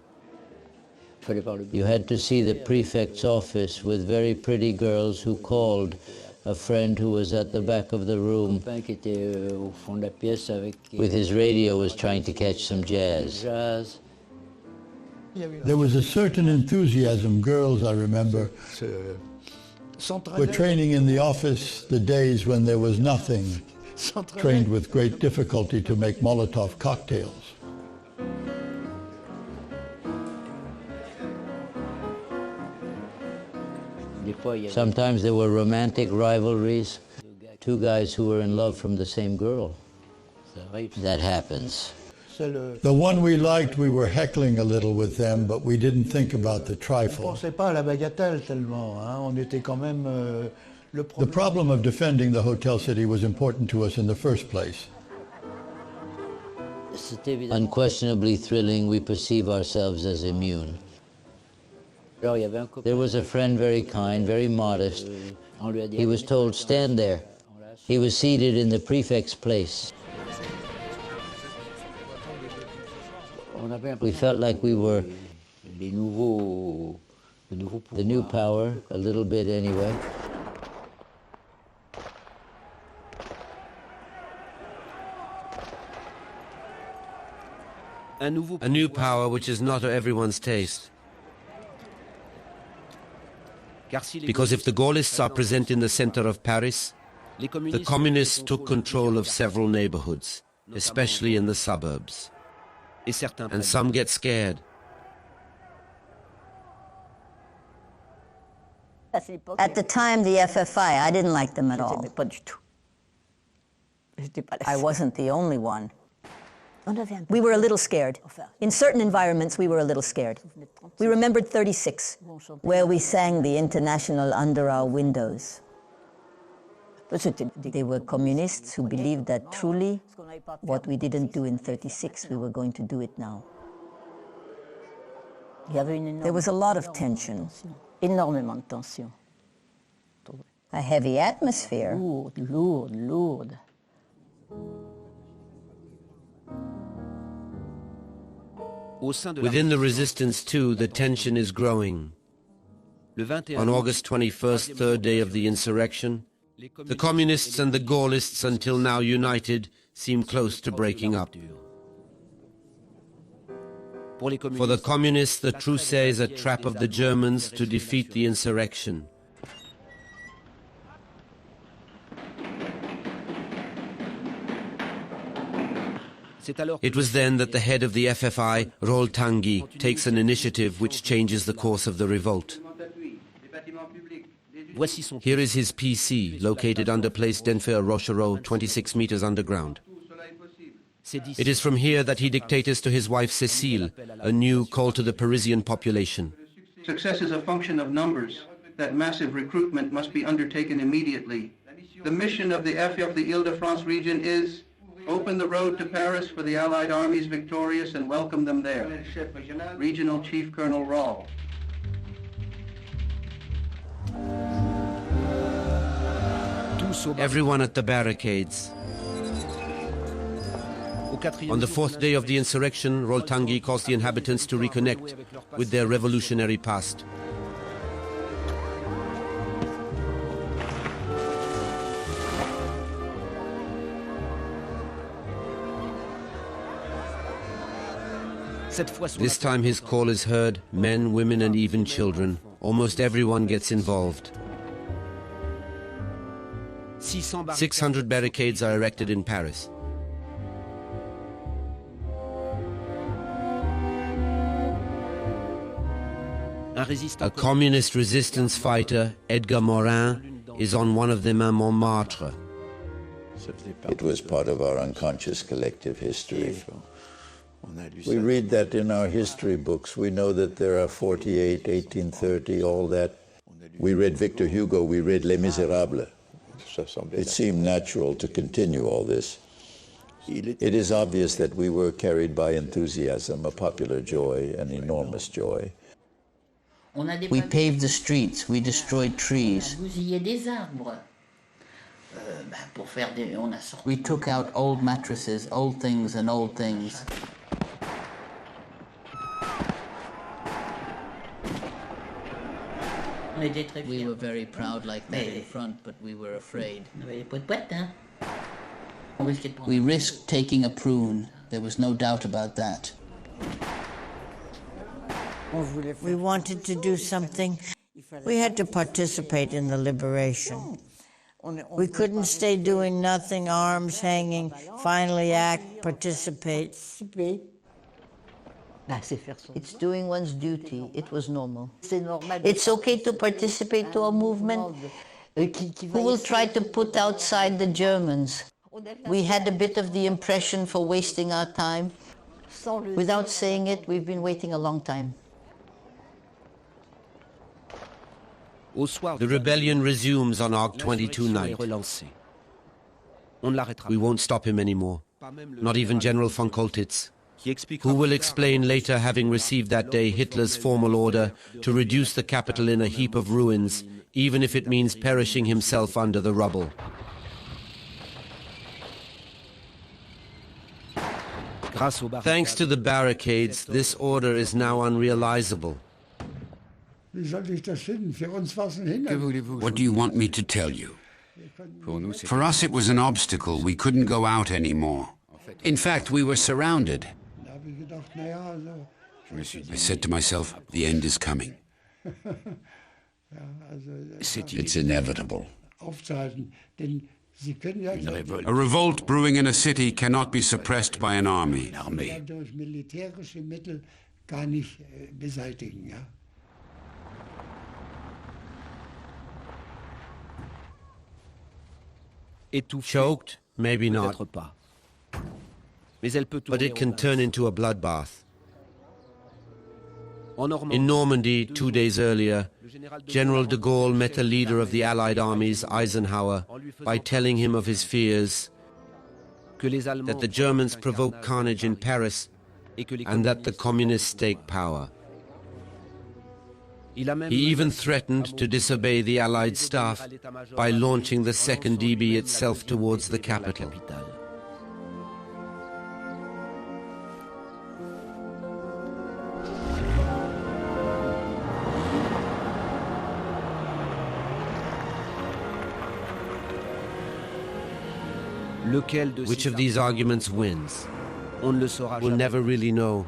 You had to see the prefect's office with very pretty girls who called, a friend who was at the back of the room with his radio was trying to catch some jazz. There was a certain enthusiasm. Girls, I remember, were training in the office the days when there was nothing, trained with great difficulty to make Molotov cocktails. Sometimes there were romantic rivalries, two guys who were in love from the same girl. That happens. The one we liked, we were heckling a little with them, but we didn't think about the trifle. The problem of defending the Hotel City was important to us in the first place. Unquestionably thrilling, we perceive ourselves as immune. There was a friend, very kind, very modest. He was told, stand there. He was seated in the prefect's place. We felt like we were the new power, a little bit anyway. A new power which is not everyone's taste. Because if the Gaullists are present in the center of Paris, the communists took control of several neighborhoods, especially in the suburbs. And some get scared. At the time, the FFI, I didn't like them at all. I wasn't the only one. We were a little scared. In certain environments, we were a little scared. We remembered 36, where we sang the International under our windows. They were communists who believed that truly what we didn't do in 36, we were going to do it now. There was a lot of tension. A heavy atmosphere. Within the resistance, too, the tension is growing. On August 21st, third day of the insurrection, the communists and the Gaullists, until now united, seem close to breaking up. For the communists, the truce is a trap of the Germans to defeat the insurrection. It was then that the head of the FFI, Raoul Tanguy, takes an initiative which changes the course of the revolt. Here is his PC, located under Place d'Enfer Rochereau, 26 meters underground. It is from here that he dictates to his wife Cécile a new call to the Parisian population. Success is a function of numbers. That massive recruitment must be undertaken immediately. The mission of the FF of the Ile-de-France region is open the road to Paris for the Allied armies victorious and welcome them there. Regional Chief Colonel Rawl. Everyone at the barricades. On the fourth day of the insurrection, Raoul Tanguy calls the inhabitants to reconnect with their revolutionary past. This time his call is heard, men, women and even children. Almost everyone gets involved. 600 barricades are erected in Paris. A communist resistance fighter, Edgar Morin, is on one of them in Montmartre. It was part of our unconscious collective history. We read that in our history books. We know that there are 48, 1830, all that. We read Victor Hugo, we read Les Miserables. It seemed natural to continue all this. It is obvious that we were carried by enthusiasm, a popular joy, an enormous joy. We paved the streets, we destroyed trees. We took out old mattresses, old things and old things. We were very proud like that in front, but we were afraid. We risked taking a prune. There was no doubt about that. We wanted to do something. We had to participate in the liberation. We couldn't stay doing nothing, arms hanging, finally act, participate. It's doing one's duty. It was normal. It's okay to participate to a movement who will try to put outside the Germans. We had a bit of the impression for wasting our time. Without saying it, we've been waiting a long time. The rebellion resumes on Arc 22 night. We won't stop him anymore, not even General von Koltitz, who will explain later having received that day Hitler's formal order to reduce the capital in a heap of ruins, even if it means perishing himself under the rubble. Thanks to the barricades, this order is now unrealizable. What do you want me to tell you? For us, it was an obstacle. We couldn't go out anymore. In fact, we were surrounded. I said to myself, the end is coming. It's inevitable. A revolt brewing in a city cannot be suppressed by an army. Choked? Maybe not. But it can turn into a bloodbath. In Normandy, 2 days earlier, General de Gaulle met the leader of the Allied armies, Eisenhower, by telling him of his fears that the Germans provoke carnage in Paris and that the communists take power. He even threatened to disobey the Allied staff by launching the 2nd DB itself towards the capital. Which of these arguments wins? We'll never really know.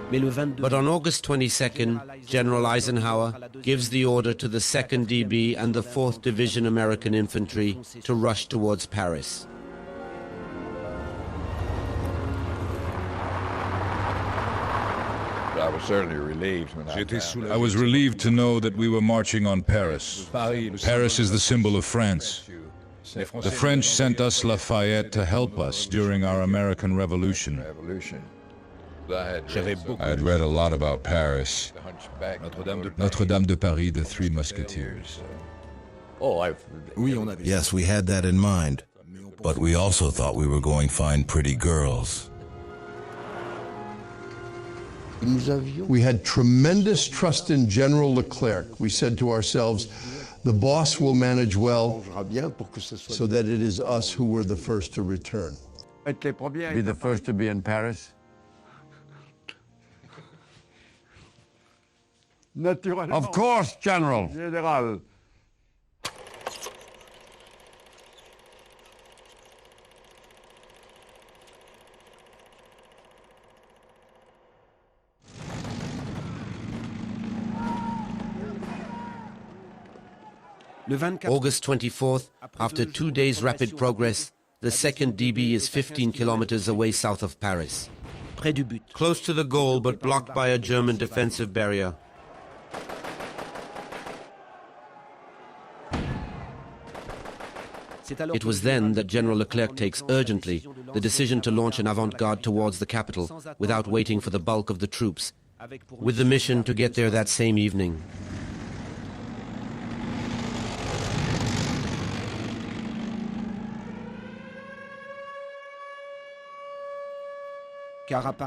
But on August 22nd, General Eisenhower gives the order to the 2nd DB and the 4th Division American Infantry to rush towards Paris. I was certainly relieved when I was relieved to know that we were marching on Paris. Paris is the symbol of France. The French sent us Lafayette to help us during our American Revolution. I had read a lot about Paris. Notre-Dame de Paris, the Three Musketeers. Yes, we had that in mind, but we also thought we were going to find pretty girls. We had tremendous trust in General Leclerc. We said to ourselves, the boss will manage well, so that it is us who were the first to return. Be the first to be in Paris? Of course, General. August 24th, after 2 days' rapid progress, the 2nd DB is 15 kilometers away south of Paris. Close to the goal, but blocked by a German defensive barrier. It was then that General Leclerc takes urgently the decision to launch an avant-garde towards the capital without waiting for the bulk of the troops, with the mission to get there that same evening.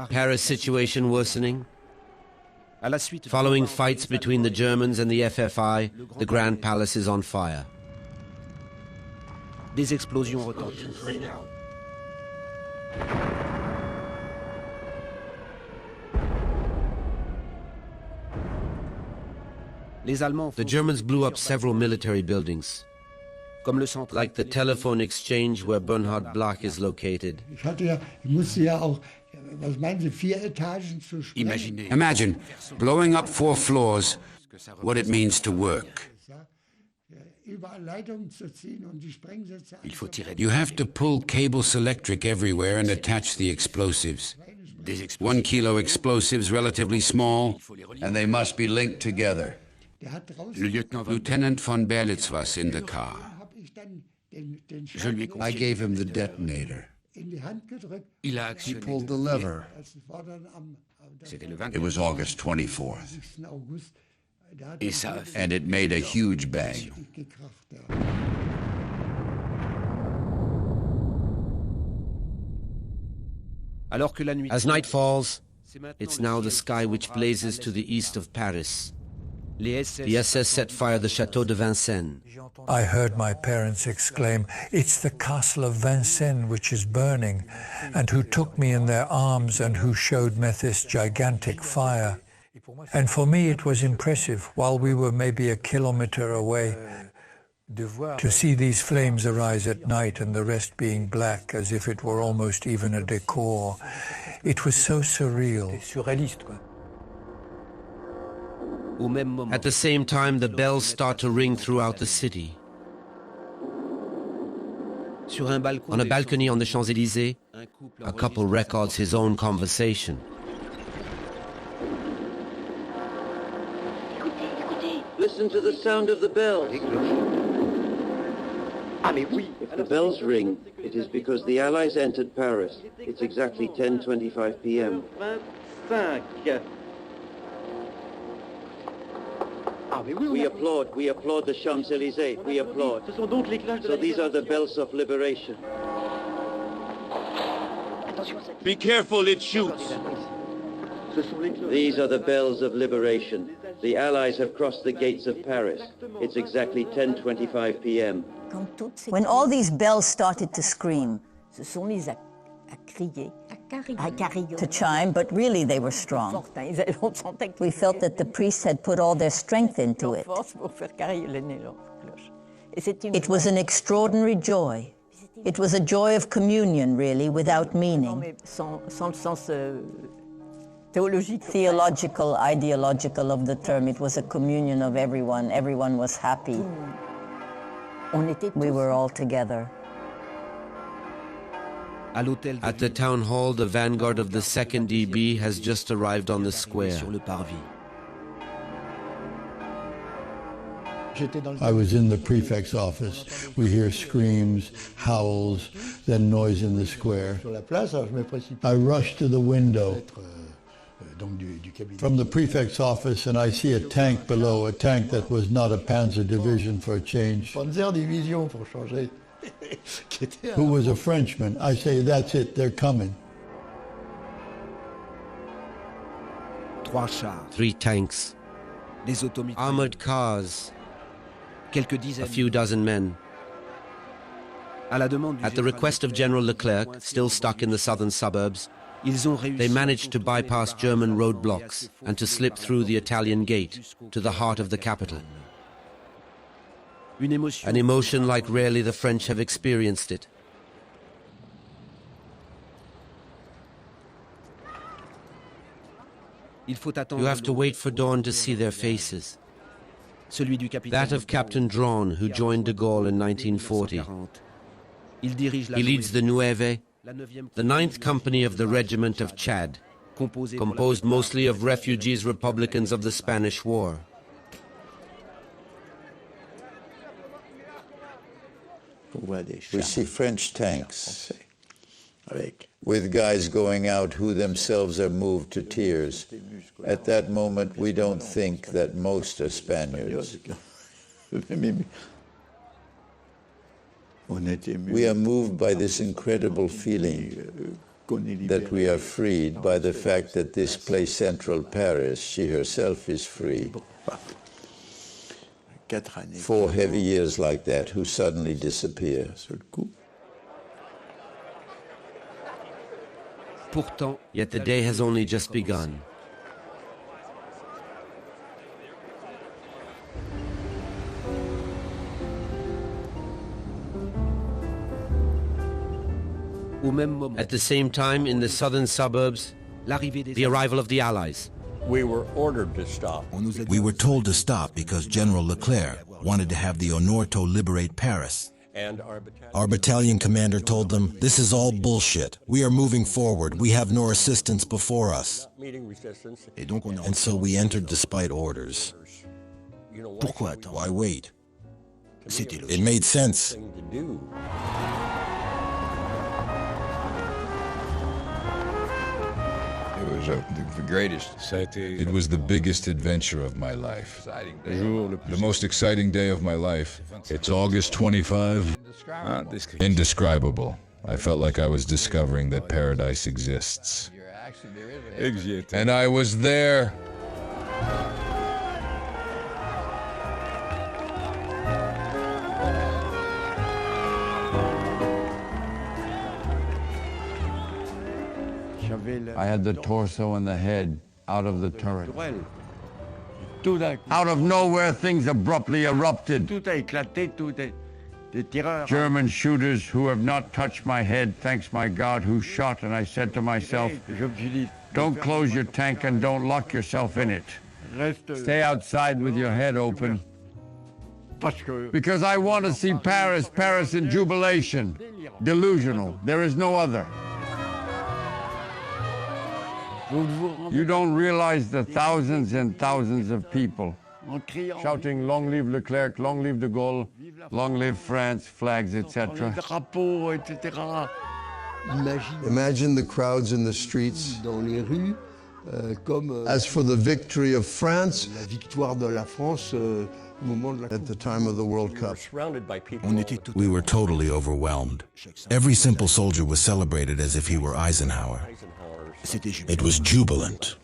Paris situation worsening. Following fights between the Germans and the FFI, the Grand Palace is on fire. Des explosions retentissent. The Germans blew up several military buildings, like the telephone exchange where Bernhard Blach is located. Imagine blowing up 4 floors, what it means to work. You have to pull cables electric everywhere and attach the explosives. 1 kilo explosives, relatively small, and they must be linked together. Lieutenant von Berlitz was in the car. I gave him the detonator. He pulled the lever. It was August 24th. And it made a huge bang. As night falls, it's now the sky which blazes to the east of Paris. The SS set fire to the Château de Vincennes. I heard my parents exclaim, "It's the castle of Vincennes which is burning," and who took me in their arms and who showed me this gigantic fire. And for me it was impressive, while we were maybe a kilometer away, to see these flames arise at night and the rest being black, as if it were almost even a decor. It was so surreal. At the same time, the bells start to ring throughout the city. On a balcony on the Champs-Élysées, a couple records his own conversation. Listen to the sound of the bells. If the bells ring, it is because the Allies entered Paris. It's exactly 10:25 p.m. We applaud the Champs-Élysées, we applaud. So these are the bells of liberation. Be careful, it shoots. These are the bells of liberation. The Allies have crossed the gates of Paris. It's exactly 10:25 p.m. When all these bells started to scream, to chime, but really they were strong. We felt that the priests had put all their strength into it. It was an extraordinary joy. It was a joy of communion, really, without meaning. Theological, ideological of the term. It was a communion of everyone. Everyone was happy. We were all together. At the town hall, the vanguard of the 2nd DB has just arrived on the square. I was in the prefect's office. We hear screams, howls, then noise in the square. I rush to the window from the prefect's office, and I see a tank below, a tank that was not a Panzer division for a change. Who was a Frenchman. I say, that's it, they're coming. 3 tanks, armored cars, a few dozen men. At the request of General Leclerc, still stuck in the southern suburbs, they managed to bypass German roadblocks and to slip through the Italian gate to the heart of the capital. An emotion like rarely the French have experienced it. You have to wait for dawn to see their faces. that of Captain Dron, who joined de Gaulle in 1940. He leads the Nueve, the 9th Company of the Regiment of Chad, composed mostly of refugees Republicans of the Spanish War. We see French tanks with guys going out who themselves are moved to tears. At that moment, we don't think that most are Spaniards. We are moved by this incredible feeling that we are freed by the fact that this place, Central Paris, she herself is free. 4 heavy years like that, who suddenly disappear. Yet the day has only just begun. At the same time, in the southern suburbs, the arrival of the Allies. We were ordered to stop. We were told to stop because General Leclerc wanted to have the Onorto liberate Paris. And our battalion commander told them, "This is all bullshit. We are moving forward. We have no resistance before us." And so we entered despite orders. Why wait? It made sense. It was the greatest. It was the biggest adventure of my life. The most exciting day of my life. It's August 25. Indescribable. I felt like I was discovering that paradise exists. And I was there. I had the torso and the head out of the turret. Out of nowhere, things abruptly erupted. German shooters who have not touched my head, thanks my God, who shot, and I said to myself, don't close your tank and don't lock yourself in it. Stay outside with your head open. Because I want to see Paris, Paris in jubilation. Delusional. There is no other. You don't realize the thousands and thousands of people shouting, long live Leclerc, long live de Gaulle, long live France, flags, etc. Imagine the crowds in the streets. As for the victory of France, at the time of the World Cup. We were totally overwhelmed. Every simple soldier was celebrated as if he were Eisenhower. It was jubilant.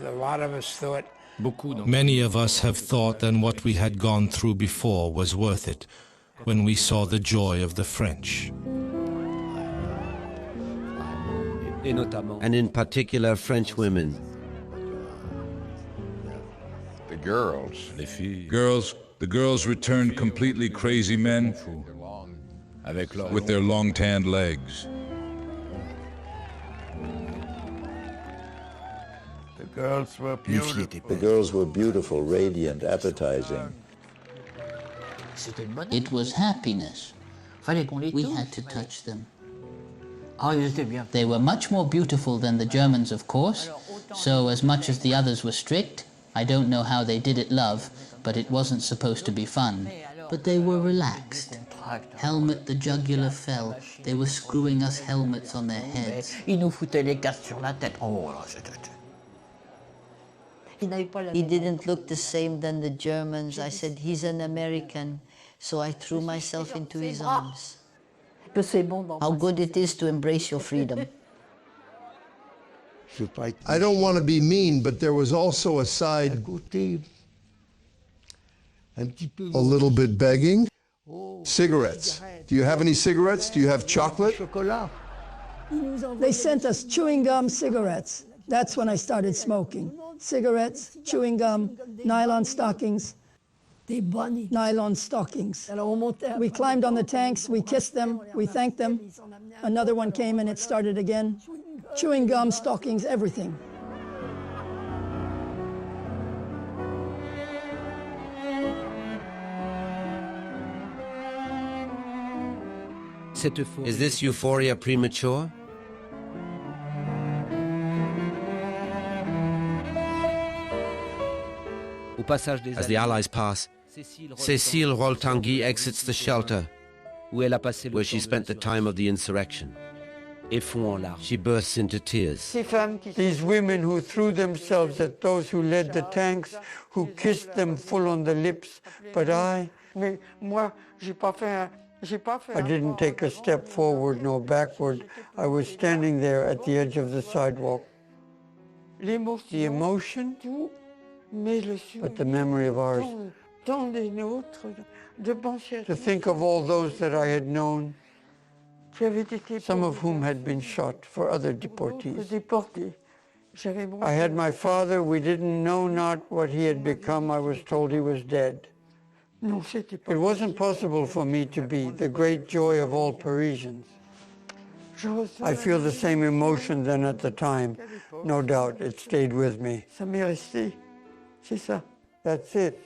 A lot of us thought. Many of us have thought that what we had gone through before was worth it when we saw the joy of the French. And in particular, French women. The girls. The girls returned completely crazy men with their long tanned legs. The girls were beautiful, radiant, appetizing. It was happiness. We had to touch them. They were much more beautiful than the Germans, of course, so as much as the others were strict, I don't know how they did it, love, but it wasn't supposed to be fun. But they were relaxed. Helmet the jugular fell. They were screwing us helmets on their heads. He didn't look the same than the Germans. I said, he's an American. So I threw myself into his arms. How good it is to embrace your freedom. I don't want to be mean, but there was also a side, a little bit begging. Cigarettes. Do you have any cigarettes? Do you have chocolate? They sent us chewing gum, cigarettes. That's when I started smoking. Cigarettes, chewing gum, nylon stockings. Nylon stockings. We climbed on the tanks, we kissed them, we thanked them. Another one came and it started again. Chewing gum, stockings, everything. Is this euphoria premature? As the Allies pass, Cécile Roltanguy exits the shelter where she spent the time of the insurrection. She bursts into tears. These women who threw themselves at those who led the tanks, who kissed them full on the lips, but I didn't take a step forward nor backward. I was standing there at the edge of the sidewalk. The emotion, but the memory of ours. To think of all those that I had known, some of whom had been shot for other deportees. I had my father. We didn't know not what he had become. I was told he was dead. It wasn't possible for me to be the great joy of all Parisians. I feel the same emotion then at the time. No doubt it stayed with me. That's it.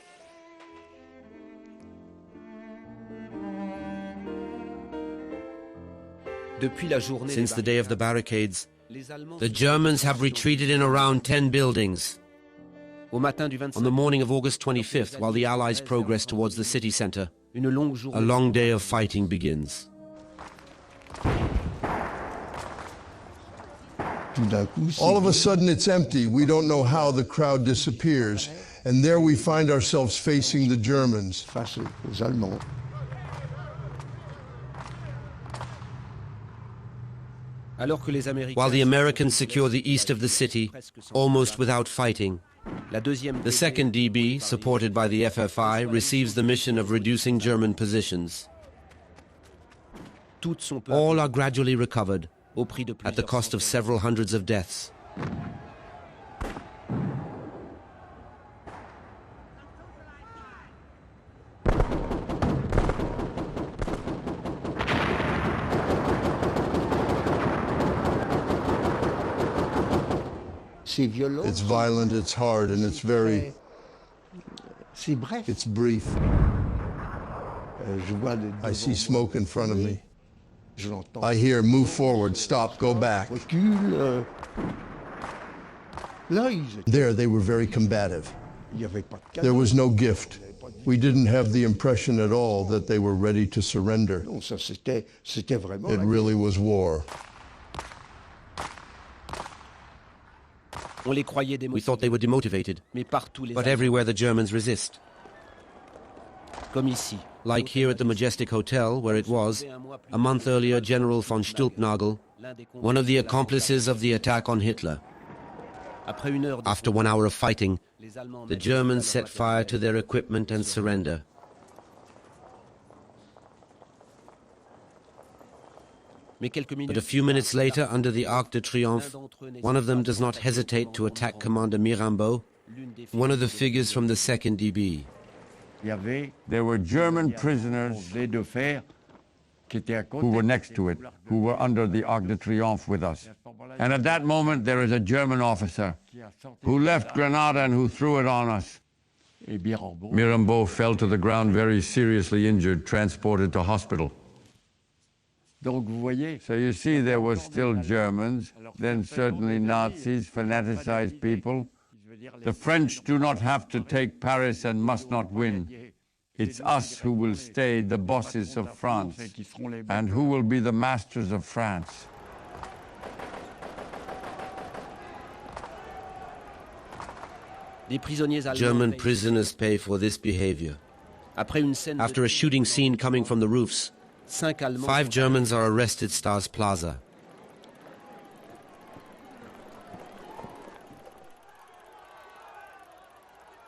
Since the day of the barricades, the Germans have retreated in around 10 buildings. On the morning of August 25th, while the Allies progress towards the city center, a long day of fighting begins. All of a sudden it's empty. We don't know how the crowd disappears. And there we find ourselves facing the Germans. While the Americans secure the east of the city, almost without fighting, the second DB, supported by the FFI, receives the mission of reducing German positions. All are gradually recovered, at the cost of several hundreds of deaths. It's violent, it's hard, and it's brief. I see smoke in front of me. I hear, move forward, stop, go back. There, they were very combative. There was no gift. We didn't have the impression at all that they were ready to surrender. It really was war. We thought they were demotivated, but everywhere the Germans resist. Like here at the Majestic Hotel, where it was, a month earlier, General von Stülpnagel, one of the accomplices of the attack on Hitler. After 1 hour of fighting, the Germans set fire to their equipment and surrender. But a few minutes later, under the Arc de Triomphe, one of them does not hesitate to attack Commander Mirambeau, one of the figures from the 2nd DB. There were German prisoners who were next to it, who were under the Arc de Triomphe with us. And at that moment, there is a German officer who left Grenada and who threw it on us. Mirambeau fell to the ground very seriously injured, transported to hospital. So you see, there were still Germans, then certainly Nazis, fanaticized people. The French do not have to take Paris and must not win. It's us who will stay the bosses of France, and who will be the masters of France. German prisoners pay for this behavior. After a shooting scene coming from the roofs, 5 Germans are arrested at Stars Plaza.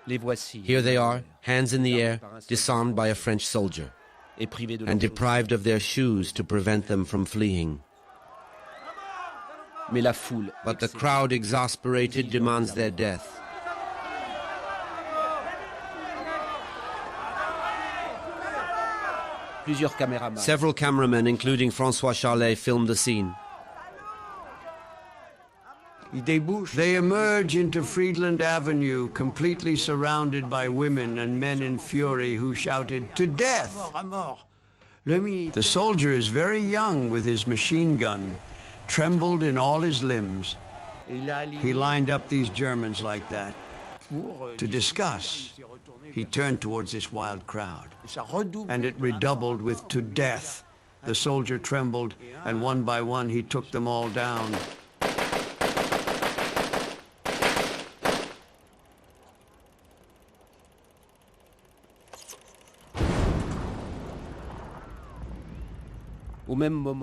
Here they are, hands in the air, disarmed by a French soldier, and deprived of their shoes to prevent them from fleeing. But the crowd, exasperated, demands their death. Several cameramen, including François Charlet, filmed the scene. They emerge into Friedland Avenue, completely surrounded by women and men in fury who shouted, "To death! The soldier is very young with his machine gun, trembled in all his limbs. He lined up these Germans like that to discuss. He turned towards this wild crowd, and it redoubled with "to death." The soldier trembled, and one by one he took them all down.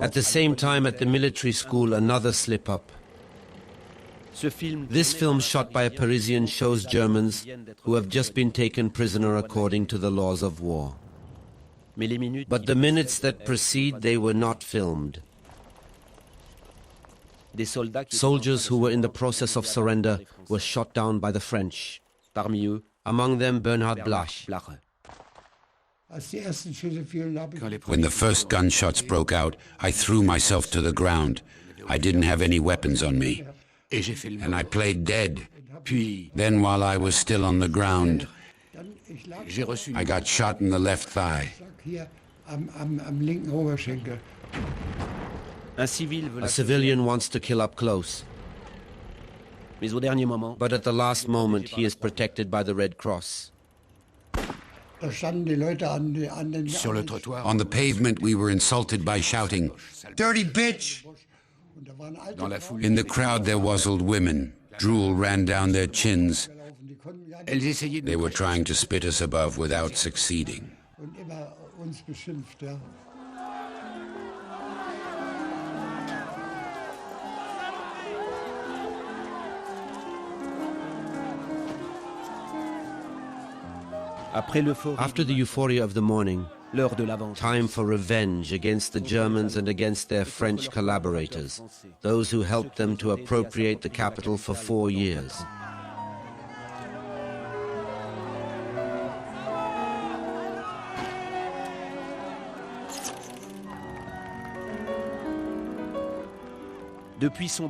At the same time at the military school, another slip-up. This film, shot by a Parisian, shows Germans who have just been taken prisoner according to the laws of war. But the minutes that precede, they were not filmed. Soldiers who were in the process of surrender were shot down by the French. Among them Bernhard Blach. When the first gunshots broke out, I threw myself to the ground. I didn't have any weapons on me. And I played dead. Then, while I was still on the ground, I got shot in the left thigh. A civilian wants to kill up close. But at the last moment, he is protected by the Red Cross. On the pavement, we were insulted by shouting, "Dirty bitch!" In the crowd, there wuzzled women. Drool ran down their chins. They were trying to spit us above without succeeding. After the euphoria of the morning, time for revenge against the Germans and against their French collaborators, those who helped them to appropriate the capital for 4 years.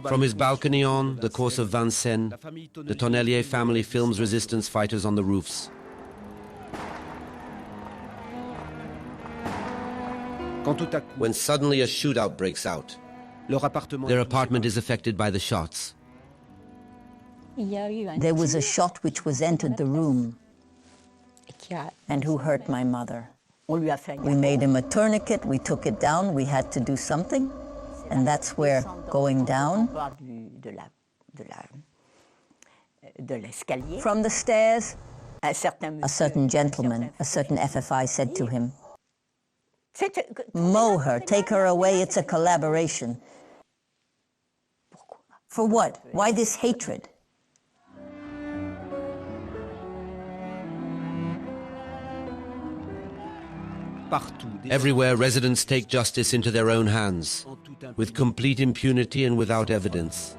From his balcony on the course of Vincennes, the Tonnelier family films resistance fighters on the roofs. When suddenly a shootout breaks out, their apartment is affected by the shots. There was a shot which was entered the room and who hurt my mother. We made him a tourniquet, we took it down, we had to do something, and that's where going down from the stairs, a certain gentleman, a certain FFI said to him, "Mow her, take her away, it's a collaboration." For what? Why this hatred? Everywhere, residents take justice into their own hands, with complete impunity and without evidence.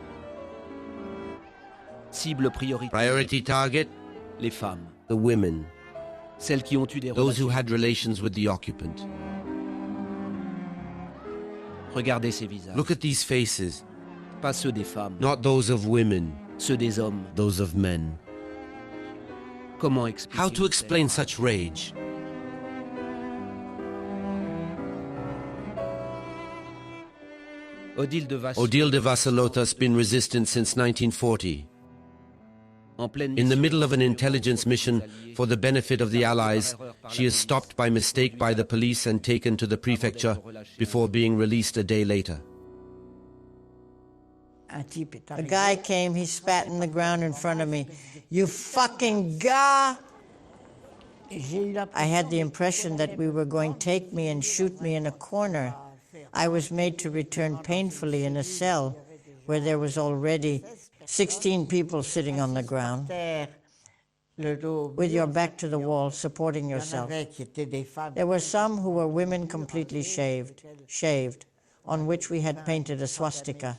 Priority target? The women. Those who had relations with the occupant. Look at these faces. Not those of women, those of men. How to explain such rage? Odile de Vassalota has been resistant since 1940. In the middle of an intelligence mission for the benefit of the Allies, she is stopped by mistake by the police and taken to the prefecture before being released a day later. A guy came, he spat in the ground in front of me. "You fucking guy!" I had the impression that we were going to take me and shoot me in a corner. I was made to return painfully in a cell where there was already 16 people sitting on the ground with your back to the wall, supporting yourself. There were some who were women completely shaved, on which we had painted a swastika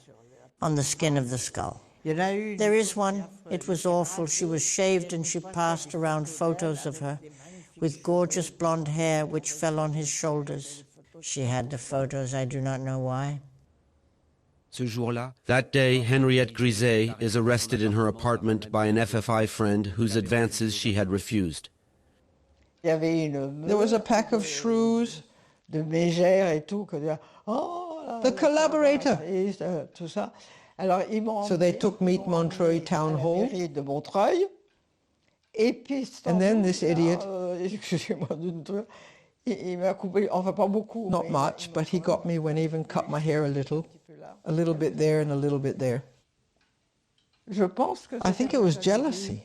on the skin of the skull. There is one. It was awful. She was shaved and she passed around photos of her with gorgeous blonde hair which fell on his shoulders. She had the photos, I do not know why. That day, Henriette Griset is arrested in her apartment by an FFI friend whose advances she had refused. There was a pack of shrews The collaborator. So they took me to Montreuil Town Hall. And then this idiot, not much, but he got me when he even cut my hair a little bit there and a little bit there. I think it was jealousy.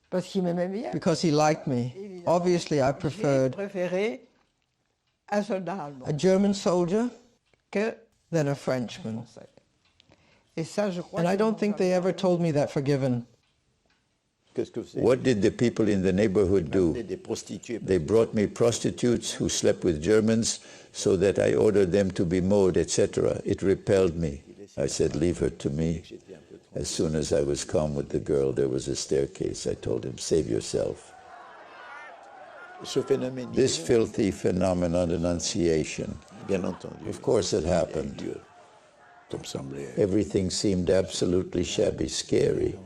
Because he liked me. Obviously, I preferred a German soldier than a Frenchman. And I don't think they ever told me that for given. What did the people in the neighborhood do? They brought me prostitutes who slept with Germans so that I ordered them to be mowed, etc. It repelled me. I said, leave her to me. As soon as I was calm with the girl, there was a staircase. I told him, save yourself. This filthy phenomenon, denunciation, of course it happened. Everything seemed absolutely shabby, scary.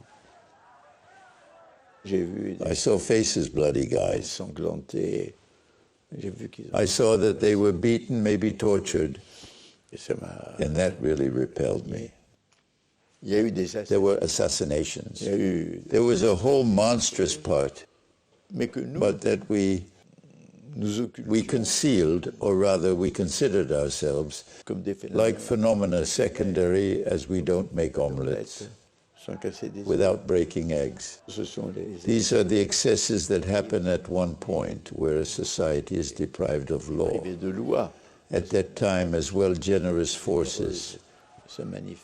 I saw faces, bloody guys. I saw that they were beaten, maybe tortured, and that really repelled me. There were assassinations. There was a whole monstrous part, but that we concealed, or rather we considered ourselves like phenomena secondary, as we don't make omelettes without breaking eggs. These are the excesses that happen at one point where a society is deprived of law. At that time, as well, generous forces.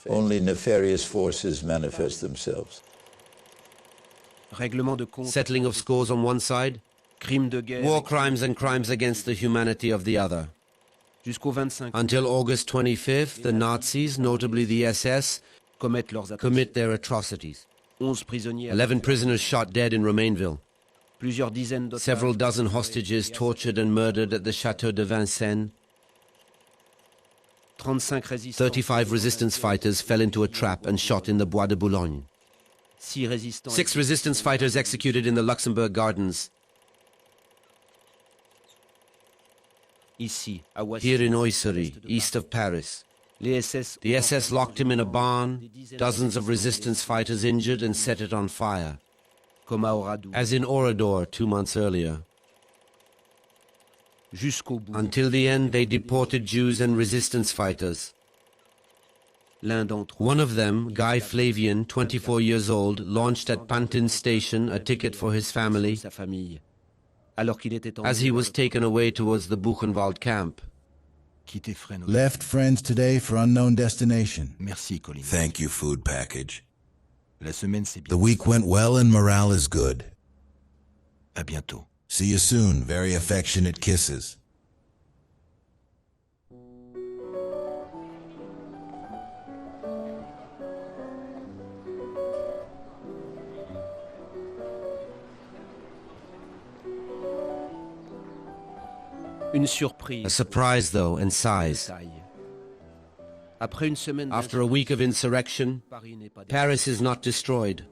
Only nefarious forces manifest themselves. Settling of scores on one side, war crimes and crimes against the humanity of the other. Until August 25th, the Nazis, notably the SS, commit their atrocities. 11 prisoners shot dead in Romainville. Several dozen hostages tortured and murdered at the Château de Vincennes. 35 resistance fighters fell into a trap and shot in the Bois de Boulogne. 6 resistance fighters executed in the Luxembourg Gardens. Here in Oissery, east of Paris. The SS locked him in a barn, dozens of resistance fighters injured and set it on fire, as in Oradour 2 months earlier. Until the end, they deported Jews and resistance fighters. One of them, Guy Flavian, 24 years old, launched at Pantin station a ticket for his family as he was taken away towards the Buchenwald camp. Left friends today for unknown destination. Thank you, food package. The week went well and morale is good. See you soon. Very affectionate kisses. A surprise, though, and sighs. After a week of insurrection, Paris is not destroyed.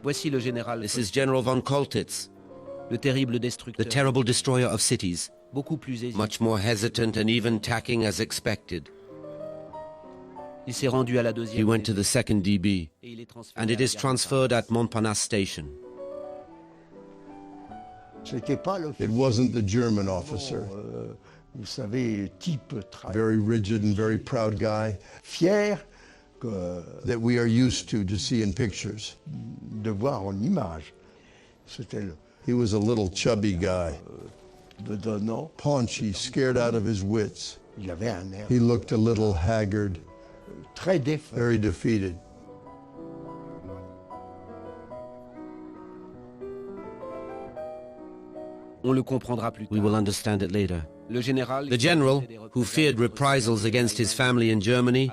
This is General von Koltitz, the terrible destroyer of cities, much more hesitant and even tacking as expected. He went to the 2nd DB, and it is transferred at Montparnasse station. It wasn't the German officer. Very rigid and very proud guy. That we are used to see in pictures. He was a little chubby guy. Paunchy, scared out of his wits. He looked a little haggard, very defeated. We will understand it later. The general, who feared reprisals against his family in Germany,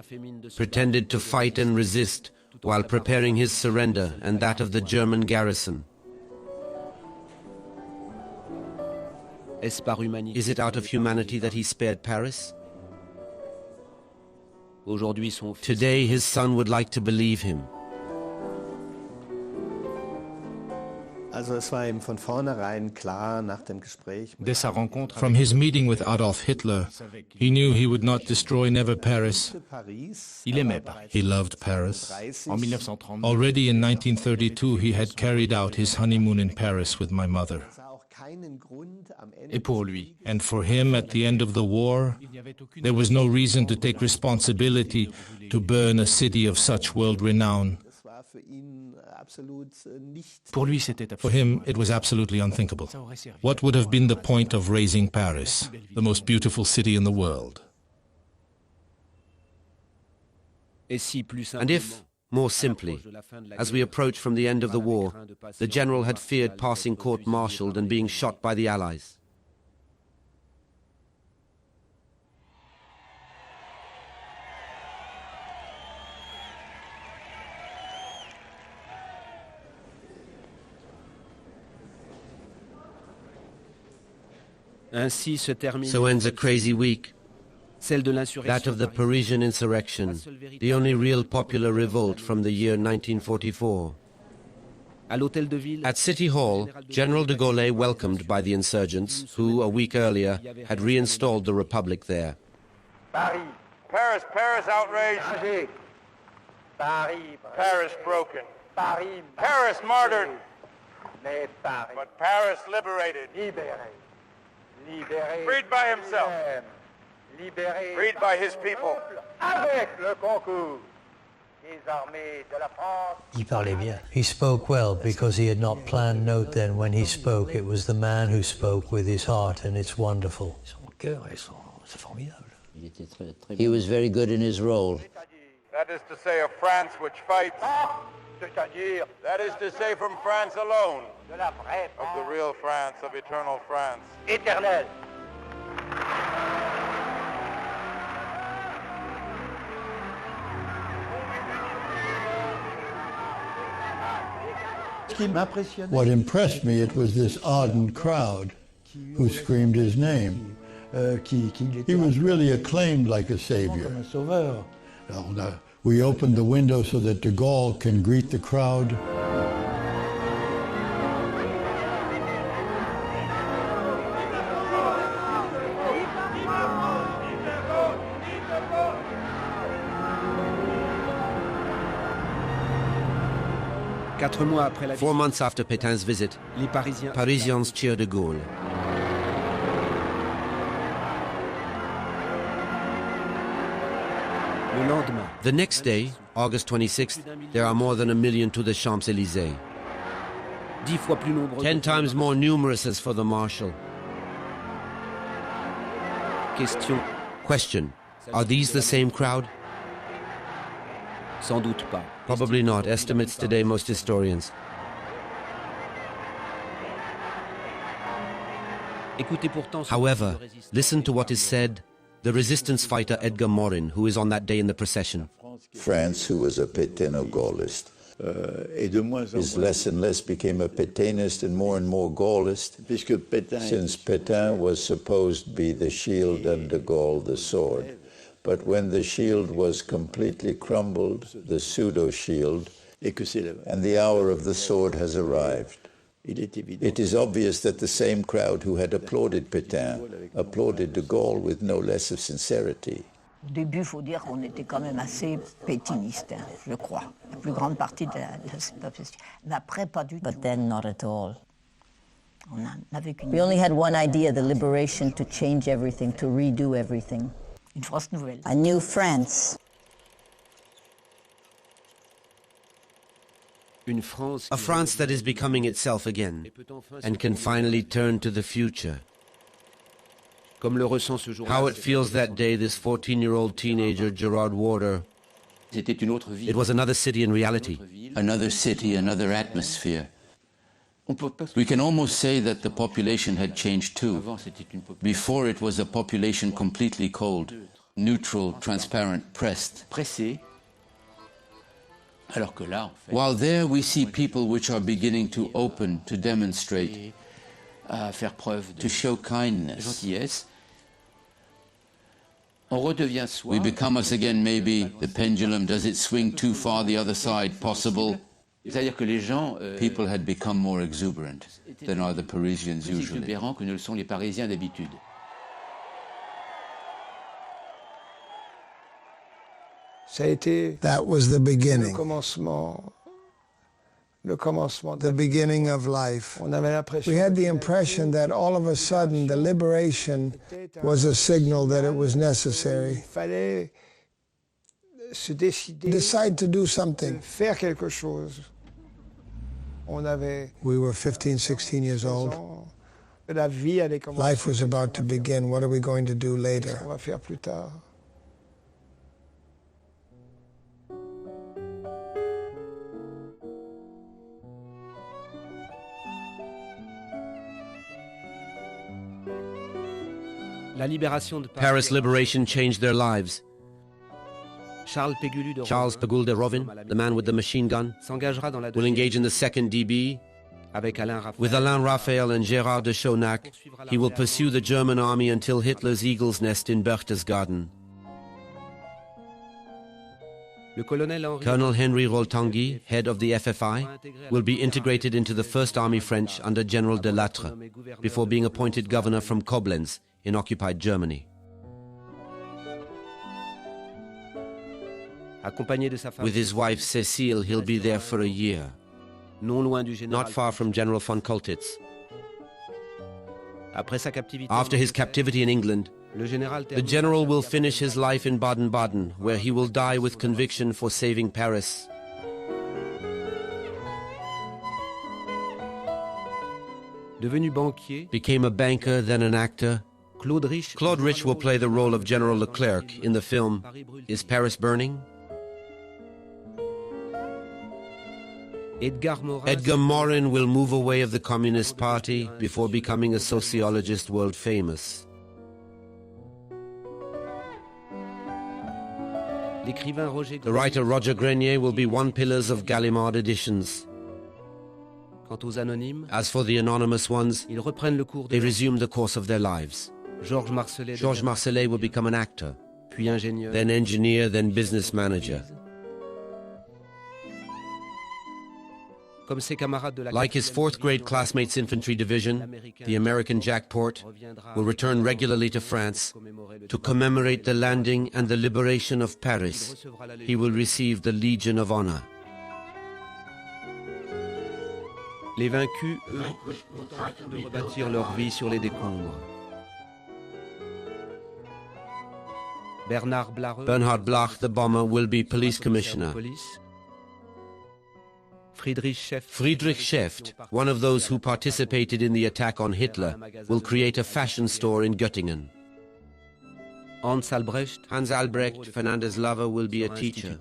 pretended to fight and resist while preparing his surrender and that of the German garrison. Is it out of humanity that he spared Paris? Today his son would like to believe him. From his meeting with Adolf Hitler, he knew he would not destroy never Paris. He loved Paris. Already in 1932, he had carried out his honeymoon in Paris with my mother. And for him, at the end of the war, there was no reason to take responsibility to burn a city of such world renown. For him, it was absolutely unthinkable. What would have been the point of razing Paris, the most beautiful city in the world? And if, more simply, as we approached from the end of the war, the general had feared passing court-martialed and being shot by the Allies? So ends a crazy week, that of the Parisian insurrection, the only real popular revolt from the year 1944. At City Hall, General de Gaulle welcomed by the insurgents, who, a week earlier, had reinstalled the Republic there. Paris outraged. Paris broken. Paris martyred. But Paris liberated. Freed by himself. Freed by his people. He spoke well because he had not planned. Note then, when he spoke, it was the man who spoke with his heart, and it's wonderful. He was very good in his role. That is to say, of France which fights. That is to say, from France alone. Of the real France, of eternal France. Éternel. What impressed me, it was this ardent crowd who screamed his name. He was really acclaimed like a savior. We opened the window so that de Gaulle can greet the crowd. Four months after Pétain's visit, Parisians cheered de Gaulle. The next day, August 26th, there are more than 1 million to the Champs-Élysées. 10 times more numerous as for the Marshal. Question: are these the same crowd? Probably not, estimates today most historians. However, listen to what is said. The resistance fighter Edgar Morin, who is on that day in the procession. France, who was a Pétaino-Gaullist, is less and less became a Pétainist and more Gaullist, since Pétain was supposed to be the shield and de Gaulle the sword. But when the shield was completely crumbled, the pseudo-shield, and the hour of the sword has arrived. It is obvious that the same crowd who had applauded Pétain applauded de Gaulle with no less of sincerity. Au début, il faut dire qu'on était quand même assez pétiniste, je crois. La plus grande partie de la population. Mais après, pas du tout. But then not at all. We only had one idea, the liberation, to change everything, to redo everything. Une France nouvelle. A new France. A France that is becoming itself again and can finally turn to the future. How it feels that day, this 14-year-old teenager, Gerard Warder. It was another city in reality. Another city, another atmosphere. We can almost say that the population had changed too. Before, it was a population completely cold, neutral, transparent, pressed. While there we see people which are beginning to open, to demonstrate, to show kindness. We become us again, maybe. The pendulum, does it swing too far the other side? Possible. People had become more exuberant than are the Parisians usually. That was the beginning. The beginning of life. We had the impression that all of a sudden the liberation was a signal that it was necessary. Decide to do something. We were 15, 16 years old. Life was about to begin. What are we going to do later? Paris liberation changed their lives. Charles Pegulu de Rovin, the man with the machine gun, will engage in the second DB. With Alain Raphael and Gérard de Chaunac, he will pursue the German army until Hitler's eagle's nest in Berchtesgaden. Colonel Henry Roltanguy, head of the FFI, will be integrated into the First Army French under General Delattre, before being appointed governor from Koblenz in occupied Germany. With his wife Cécile, he'll be there for a year, not far from General von Coltitz. After his captivity in England, the general will finish his life in Baden-Baden, where he will die with conviction for saving Paris. Became a banker, then an actor, Claude Rich will play the role of General Leclerc in the film Is Paris Burning? Edgar Morin will move away of the Communist Party before becoming a sociologist world famous. The writer Roger Grenier will be one pillars of Gallimard editions. As for the anonymous ones, they resume the course of their lives. Georges Marcellet will become an actor, then engineer, then business manager. Like his fourth-grade classmates' infantry division, the American Jack Port will return regularly to France to commemorate the landing and the liberation of Paris. He will receive the Legion of Honor. Les vaincus, eux, tentent de rebâtir leur vie sur les décombres. Bernhard Blach, the bomber, will be police commissioner. Friedrich Scheft, one of those who participated in the attack on Hitler, will create a fashion store in Göttingen. Hans Albrecht, Fernandez' lover, will be a teacher.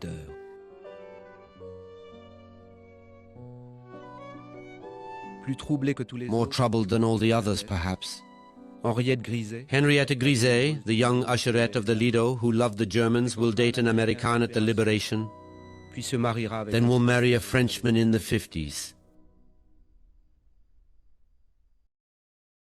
More troubled than all the others, perhaps. Henriette Griset, the young usherette of the Lido who loved the Germans, will date an American at the Liberation, then will marry a Frenchman in the 50s.